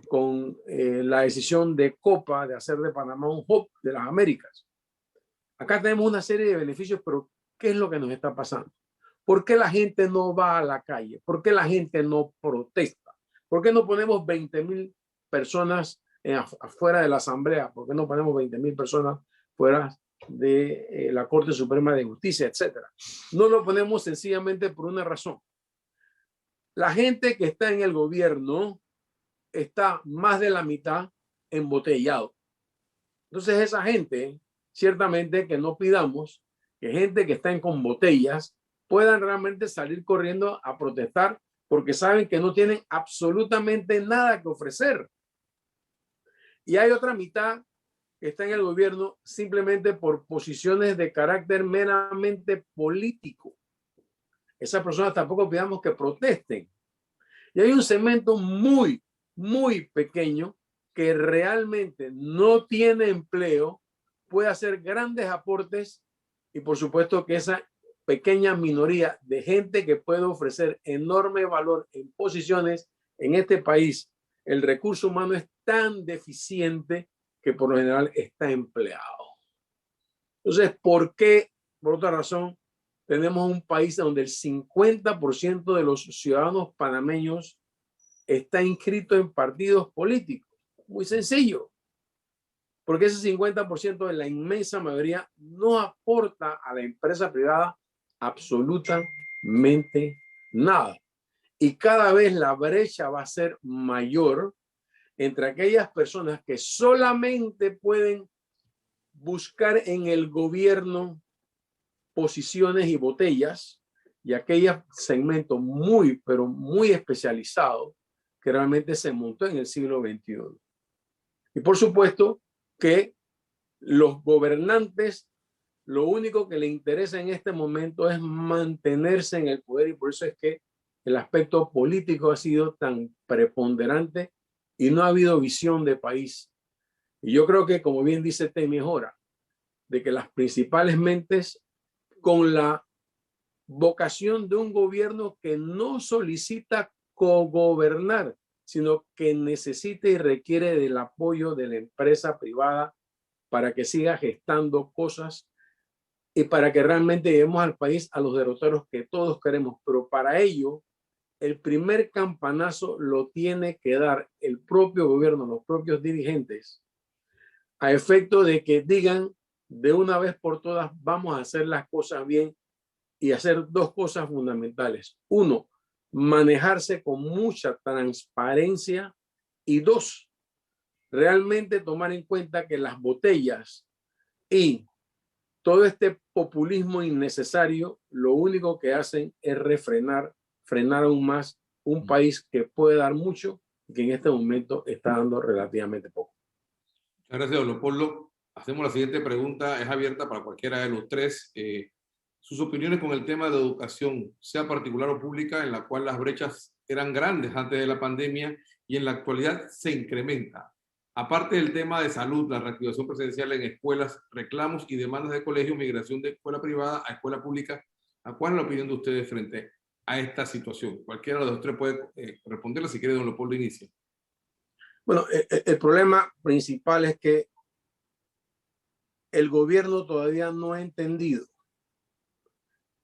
con la decisión de Copa de hacer de Panamá un hub de las Américas. Acá tenemos una serie de beneficios, pero ¿qué es lo que nos está pasando? ¿Por qué la gente no va a la calle? ¿Por qué la gente no protesta? ¿Por qué no ponemos 20,000 personas afuera de la Asamblea? ¿Por qué no ponemos 20,000 personas fuera de la Corte Suprema de Justicia, etcétera? No lo ponemos sencillamente por una razón. La gente que está en el gobierno está más de la mitad embotellado. Entonces esa gente, ciertamente que no pidamos que gente que está con botellas puedan realmente salir corriendo a protestar porque saben que no tienen absolutamente nada que ofrecer. Y hay otra mitad que está en el gobierno simplemente por posiciones de carácter meramente político. Esas personas tampoco pidamos que protesten. Y hay un segmento muy pequeño que realmente no tiene empleo, puede hacer grandes aportes y por supuesto que esa pequeña minoría de gente que puede ofrecer enorme valor en posiciones en este país, el recurso humano es tan deficiente que por lo general está empleado. Entonces, ¿por qué? Por otra razón, tenemos un país donde el 50% de los ciudadanos panameños está inscrito en partidos políticos. Muy sencillo. Porque ese 50% de la inmensa mayoría no aporta a la empresa privada absolutamente nada. Y cada vez la brecha va a ser mayor entre aquellas personas que solamente pueden buscar en el gobierno posiciones y botellas y aquellos segmentos pero muy especializados que realmente se montó en el siglo XXI. Y por supuesto que los gobernantes lo único que les interesa en este momento es mantenerse en el poder y por eso es que el aspecto político ha sido tan preponderante y no ha habido visión de país. Y yo creo que, como bien dice Temi, es hora de que las principales mentes con la vocación de un gobierno que no solicita cogobernar, sino que necesita y requiere del apoyo de la empresa privada para que siga gestando cosas y para que realmente llevemos al país a los derroteros que todos queremos. Pero para ello, el primer campanazo lo tiene que dar el propio gobierno, los propios dirigentes, a efecto de que digan de una vez por todas, vamos a hacer las cosas bien y hacer dos cosas fundamentales. Uno, manejarse con mucha transparencia y dos, realmente tomar en cuenta que las botellas y todo este populismo innecesario, lo único que hacen es frenar aún más un país que puede dar mucho y que en este momento está dando relativamente poco. Muchas gracias, don Leopoldo. Hacemos la siguiente pregunta, es abierta para cualquiera de los tres. Sus opiniones con el tema de educación, sea particular o pública, en la cual las brechas eran grandes antes de la pandemia y en la actualidad se incrementa. Aparte del tema de salud, la reactivación presencial en escuelas, reclamos y demandas de colegio, migración de escuela privada a escuela pública, ¿cuál es la opinión de ustedes frente a esta situación? Cualquiera de los tres puede responderla. Si quiere, don Leopoldo inicia. Bueno, el problema principal es que el gobierno todavía no ha entendido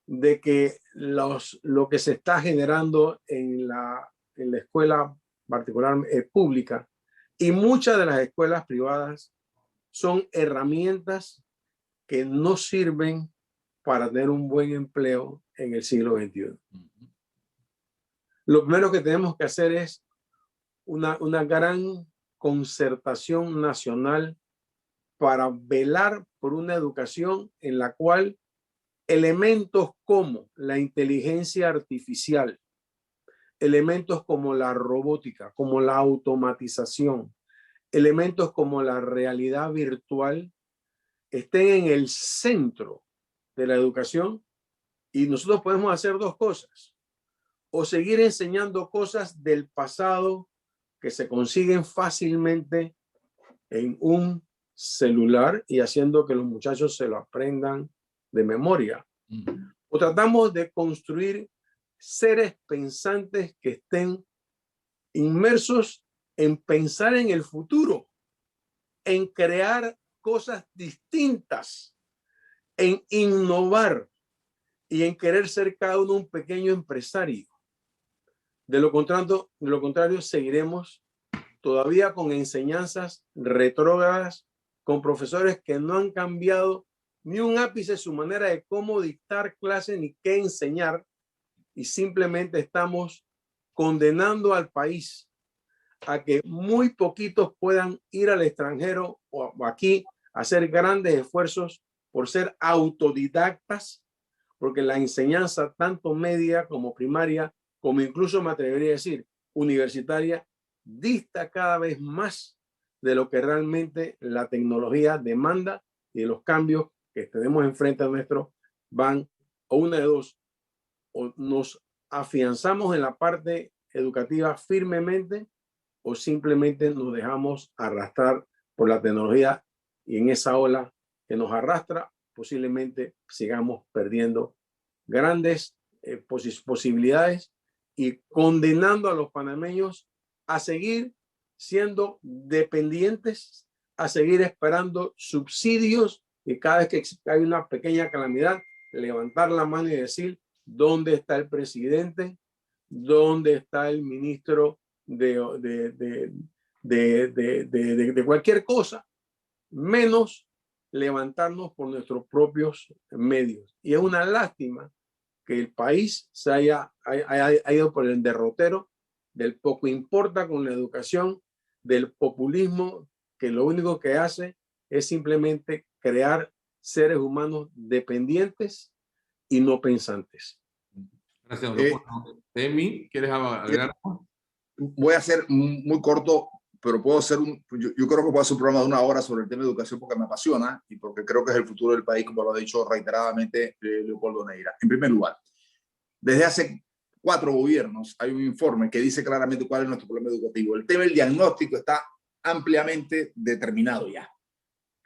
de que lo que se está generando en la escuela particular pública y muchas de las escuelas privadas son herramientas que no sirven para tener un buen empleo en el siglo XXI. Lo primero que tenemos que hacer es una gran concertación nacional para velar por una educación en la cual elementos como la inteligencia artificial, elementos como la robótica, como la automatización, elementos como la realidad virtual estén en el centro de la educación. Y nosotros podemos hacer dos cosas: o seguir enseñando cosas del pasado que se consiguen fácilmente en un celular y haciendo que los muchachos se lo aprendan de memoria, o tratamos de construir seres pensantes que estén inmersos en pensar en el futuro, en crear cosas distintas, en innovar y en querer ser cada uno un pequeño empresario. De lo contrario, seguiremos todavía con enseñanzas retrógradas, con profesores que no han cambiado ni un ápice su manera de cómo dictar clases ni qué enseñar, y simplemente estamos condenando al país a que muy poquitos puedan ir al extranjero o aquí a hacer grandes esfuerzos por ser autodidactas, porque la enseñanza tanto media como primaria, como incluso me atrevería a decir universitaria, dista cada vez más de lo que realmente la tecnología demanda, y de los cambios que tenemos enfrente a nuestro van o una de dos: o nos afianzamos en la parte educativa firmemente, o simplemente nos dejamos arrastrar por la tecnología, y en esa ola que nos arrastra posiblemente sigamos perdiendo grandes posibilidades y condenando a los panameños a seguir siendo dependientes, a seguir esperando subsidios, y cada vez que hay una pequeña calamidad, levantar la mano y decir: ¿dónde está el presidente? ¿Dónde está el ministro de cualquier cosa? Menos levantarnos por nuestros propios medios. Y es una lástima que el país se haya ido por el derrotero del poco importa con la educación, del populismo, que lo único que hace es simplemente crear seres humanos dependientes y no pensantes. Gracias, doctor. Temi, ¿quieres agregar? Voy a ser muy corto, pero puedo hacer yo creo que puedo hacer un programa de 1 hora sobre el tema de educación, porque me apasiona y porque creo que es el futuro del país, como lo ha dicho reiteradamente Leopoldo Neira. En primer lugar, desde hace 4 gobiernos hay un informe que dice claramente cuál es nuestro problema educativo. El tema del diagnóstico está ampliamente determinado ya.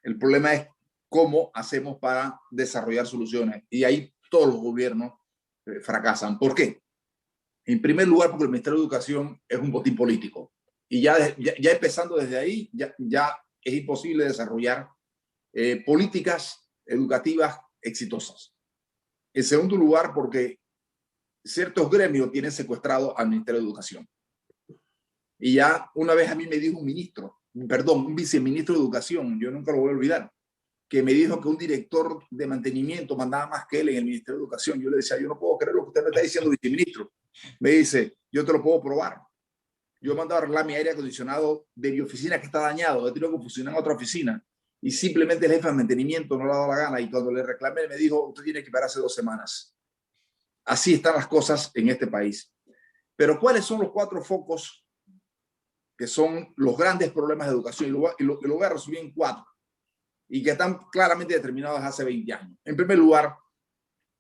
El problema es cómo hacemos para desarrollar soluciones, y ahí todos los gobiernos fracasan. ¿Por qué? En primer lugar, porque el Ministerio de Educación es un botín político, y ya empezando desde ahí ya es imposible desarrollar políticas educativas exitosas. En segundo lugar, porque ciertos gremios tienen secuestrado al Ministerio de Educación. Y ya una vez a mí me dijo un viceministro de Educación, yo nunca lo voy a olvidar, que me dijo que un director de mantenimiento mandaba más que él en el Ministerio de Educación. Yo le decía: yo no puedo creer lo que usted me está diciendo, viceministro. Me dice: yo te lo puedo probar. Yo he mandado a arreglar mi aire acondicionado de mi oficina que está dañado, he tenido que funcionar en otra oficina, y simplemente el jefe de mantenimiento no le ha dado la gana, y cuando le reclamé me dijo: usted tiene que esperar hace 2 semanas. Así están las cosas en este país. Pero ¿cuáles son los 4 focos que son los grandes problemas de educación? Y lo voy a resumir en 4, y que están claramente determinados desde hace 20 años. En primer lugar,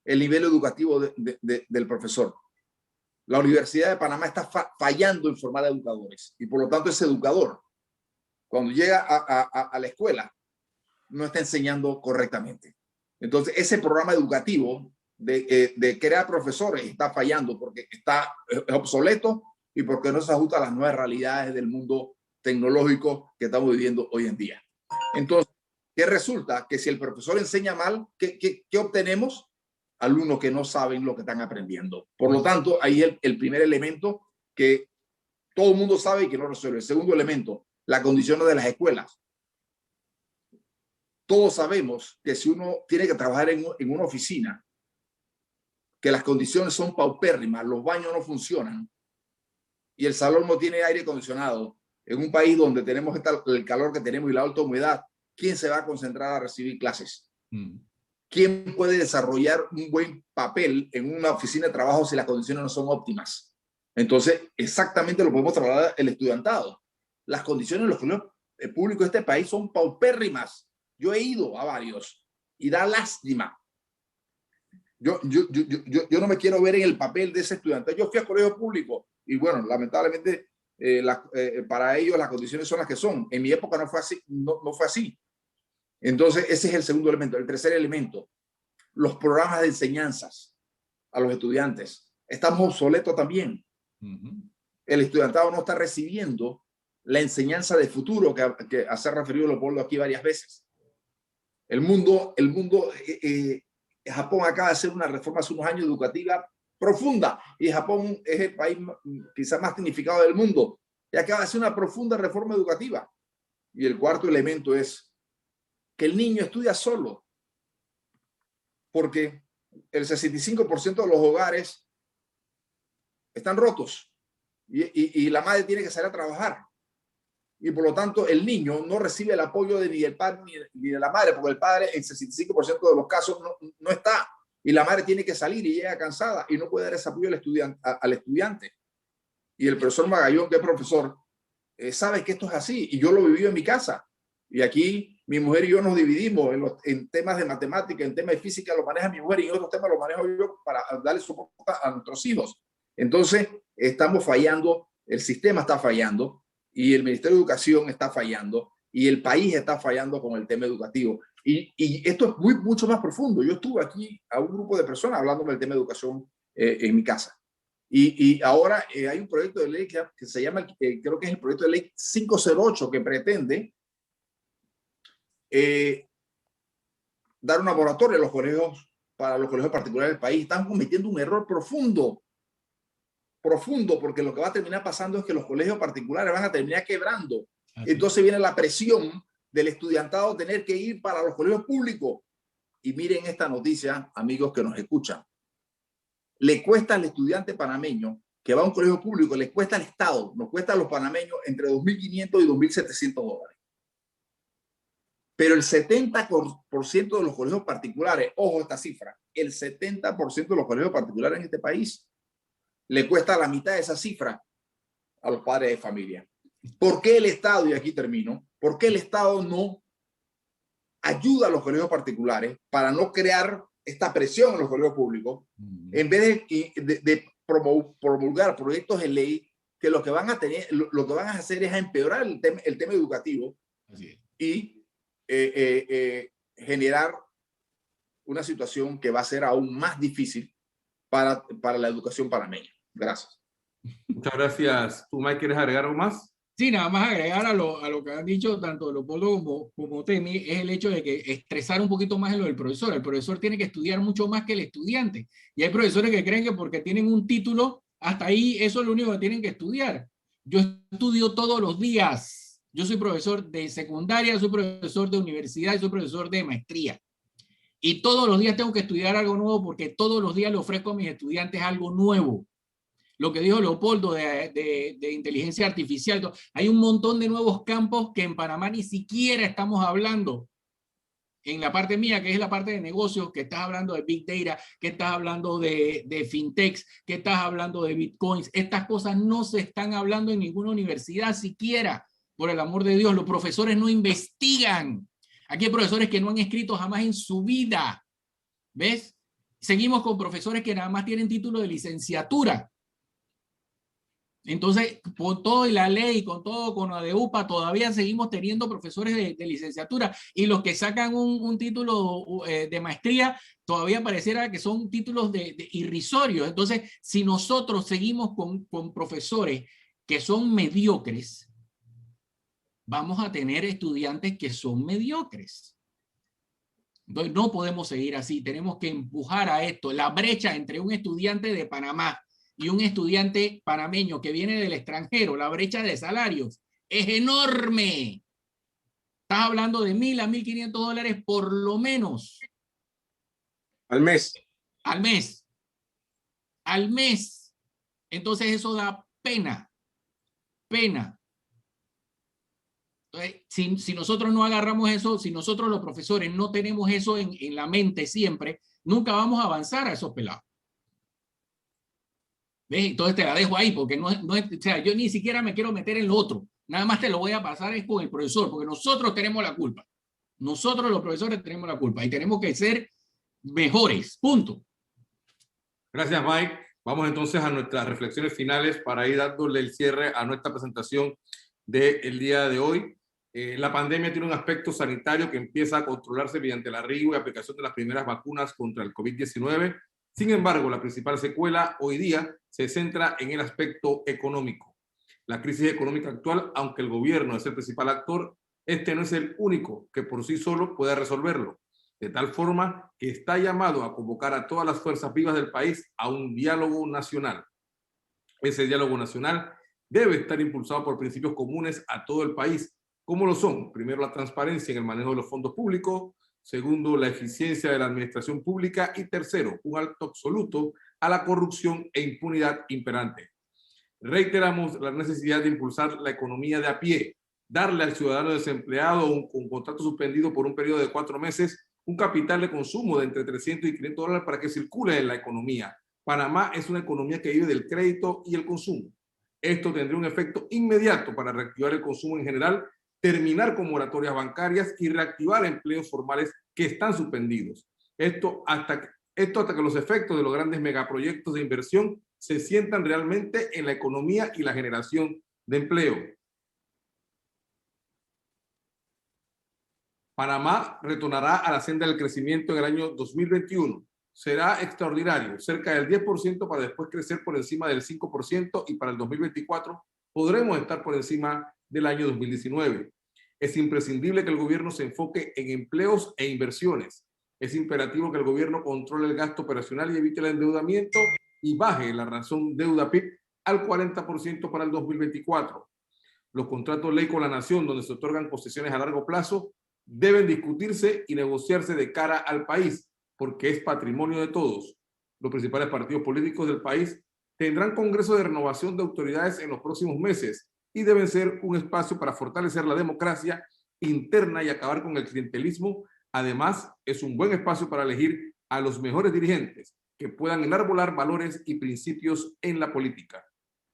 el nivel educativo del profesor. La Universidad de Panamá está fallando en formar educadores, y por lo tanto ese educador, cuando llega a la escuela, no está enseñando correctamente. Entonces ese programa educativo de crear profesores está fallando, porque es obsoleto y porque no se ajusta a las nuevas realidades del mundo tecnológico que estamos viviendo hoy en día. Entonces, ¿qué resulta? Que si el profesor enseña mal, ¿qué obtenemos? Alumnos que no saben lo que están aprendiendo. Por lo tanto, ahí es el primer elemento que todo el mundo sabe y que no resuelve. El segundo elemento, las condiciones de las escuelas. todos sabemos que si uno tiene que trabajar en una oficina, que las condiciones son paupérrimas, los baños no funcionan y el salón no tiene aire acondicionado, en un país donde tenemos el calor que tenemos y la alta humedad, ¿quién se va a concentrar a recibir clases? ¿Quién puede desarrollar un buen papel en una oficina de trabajo si las condiciones no son óptimas? Entonces, exactamente lo podemos trasladar el estudiantado. Las condiciones en los colegios públicos de este país son paupérrimas. Yo he ido a varios y da lástima. Yo no me quiero ver en el papel de ese estudiante. Yo fui a colegio público y bueno, lamentablemente para ellos las condiciones son las que son. En mi época no fue así. No fue así. Entonces, ese es el segundo elemento. El tercer elemento, los programas de enseñanzas a los estudiantes. Estamos obsoletos también. El estudiantado no está recibiendo la enseñanza de futuro que hace referido Leopoldo aquí varias veces. Japón acaba de hacer una reforma hace unos años educativa profunda y Japón es el país quizás más tecnificado del mundo y acaba de hacer una profunda reforma educativa. Y el cuarto elemento es que el niño estudia solo, porque el 65% de los hogares están rotos y la madre tiene que salir a trabajar. Y por lo tanto, el niño no recibe el apoyo ni del padre ni de la madre, porque el padre en 65% de los casos no está. Y la madre tiene que salir y llega cansada y no puede dar ese apoyo al estudiante. Y el profesor Magallón, que es profesor, sabe que esto es así. Y yo lo viví en mi casa. Y aquí mi mujer y yo nos dividimos en temas de matemática, en temas de física lo maneja mi mujer y en otros temas lo manejo yo para darle soporte a nuestros hijos. Entonces, estamos fallando, el sistema está fallando y el Ministerio de Educación está fallando y el país está fallando con el tema educativo. Y esto es mucho más profundo. Yo estuve aquí a un grupo de personas hablando del tema de educación en mi casa. Y ahora hay un proyecto de ley que se llama, creo que es el proyecto de ley 508, que pretende dar una moratoria a los colegios, para los colegios particulares del país. Están cometiendo un error profundo, porque lo que va a terminar pasando es que los colegios particulares van a terminar quebrando. Entonces viene la presión del estudiantado tener que ir para los colegios públicos. Y miren esta noticia, amigos que nos escuchan. Le cuesta al estudiante panameño que va a un colegio público, le cuesta al Estado, nos cuesta a los panameños entre $2.500 y $2.700. Pero el 70% de los colegios particulares, ojo esta cifra, el 70% de los colegios particulares en este país le cuesta la mitad de esa cifra a los padres de familia. ¿Por qué el Estado, y aquí termino, por qué el Estado no ayuda a los colegios particulares para no crear esta presión en los colegios públicos, en vez de promulgar proyectos de ley que lo que van a hacer es empeorar el tema educativo y generar una situación que va a ser aún más difícil para la educación panameña? Gracias. Muchas gracias. ¿Tú, Mike, quieres agregar algo más? Sí, nada más agregar a lo que han dicho tanto Leopoldo como Temi, es el hecho de que estresar un poquito más en lo del profesor. El profesor tiene que estudiar mucho más que el estudiante. Y hay profesores que creen que porque tienen un título, hasta ahí eso es lo único que tienen que estudiar. Yo estudio todos los días. Yo soy profesor de secundaria, soy profesor de universidad y soy profesor de maestría. Y todos los días tengo que estudiar algo nuevo porque todos los días le ofrezco a mis estudiantes algo nuevo. Lo que dijo Leopoldo de inteligencia artificial. Hay un montón de nuevos campos que en Panamá ni siquiera estamos hablando. En la parte mía, que es la parte de negocios, que estás hablando de Big Data, que estás hablando de fintechs, que estás hablando de bitcoins. Estas cosas no se están hablando en ninguna universidad siquiera. Por el amor de Dios, los profesores no investigan. Aquí hay profesores que no han escrito jamás en su vida. ¿Ves? Seguimos con profesores que nada más tienen título de licenciatura. Entonces, con todo y la ley, con todo, con ADEUPA, todavía seguimos teniendo profesores de licenciatura y los que sacan un título de maestría, todavía pareciera que son títulos de irrisorios. Entonces, si nosotros seguimos con profesores que son mediocres, vamos a tener estudiantes que son mediocres. Entonces, no podemos seguir así. Tenemos que empujar a esto. La brecha entre un estudiante de Panamá y un estudiante panameño que viene del extranjero, la brecha de salarios es enorme. Estás hablando de $1,000 a $1,500 por lo menos. Al mes. Al mes. Al mes. Entonces eso da pena. Pena. Entonces, si nosotros no agarramos eso, si nosotros los profesores no tenemos eso en la mente siempre, nunca vamos a avanzar a esos pelados. ¿Ves? Entonces te la dejo ahí, porque no es, o sea, yo ni siquiera me quiero meter en lo otro. Nada más te lo voy a pasar es con el profesor, porque nosotros tenemos la culpa. Nosotros los profesores tenemos la culpa y tenemos que ser mejores. Punto. Gracias, Mike. Vamos entonces a nuestras reflexiones finales para ir dándole el cierre a nuestra presentación del día de hoy. La pandemia tiene un aspecto sanitario que empieza a controlarse mediante el arribo y aplicación de las primeras vacunas contra el COVID-19. Sin embargo, la principal secuela hoy día se centra en el aspecto económico. La crisis económica actual, aunque el gobierno es el principal actor, este no es el único que por sí solo puede resolverlo. De tal forma que está llamado a convocar a todas las fuerzas vivas del país a un diálogo nacional. Ese diálogo nacional debe estar impulsado por principios comunes a todo el país, como lo son, primero, la transparencia en el manejo de los fondos públicos, segundo, la eficiencia de la administración pública y tercero, un alto absoluto a la corrupción e impunidad imperante. Reiteramos la necesidad de impulsar la economía de a pie, darle al ciudadano desempleado con contrato suspendido por un periodo de 4 meses un capital de consumo de entre $300 y $500 para que circule en la economía. Panamá es una economía que vive del crédito y el consumo. Esto tendría un efecto inmediato para reactivar el consumo en general, terminar con moratorias bancarias y reactivar empleos formales que están suspendidos. Esto hasta que los efectos de los grandes megaproyectos de inversión se sientan realmente en la economía y la generación de empleo. Panamá retornará a la senda del crecimiento en el año 2021. Será extraordinario, cerca del 10% para después crecer por encima del 5% y para el 2024 podremos estar por encima del año 2019. Es imprescindible que el gobierno se enfoque en empleos e inversiones. Es imperativo que el gobierno controle el gasto operacional y evite el endeudamiento y baje la razón deuda-PIB al 40% para el 2024. Los contratos ley con la nación, donde se otorgan concesiones a largo plazo, deben discutirse y negociarse de cara al país, porque es patrimonio de todos. Los principales partidos políticos del país tendrán congreso de renovación de autoridades en los próximos meses y deben ser un espacio para fortalecer la democracia interna y acabar con el clientelismo. Además, es un buen espacio para elegir a los mejores dirigentes que puedan enarbolar valores y principios en la política.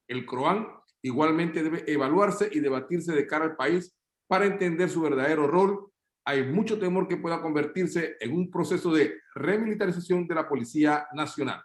El CROAN igualmente debe evaluarse y debatirse de cara al país para entender su verdadero rol. Hay mucho temor que pueda convertirse en un proceso de remilitarización de la Policía Nacional.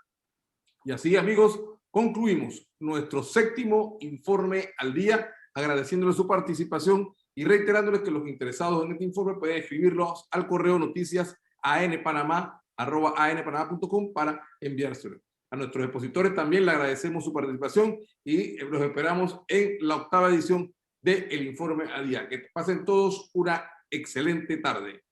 Y así, amigos, concluimos nuestro 7º informe al día, agradeciéndoles su participación y reiterándoles que los interesados en este informe pueden escribirlos al correo noticias@anpanama.com para enviárselo. A nuestros expositores también le agradecemos su participación y los esperamos en la 8ª edición del Informe al Día. Que pasen todos una excelente tarde.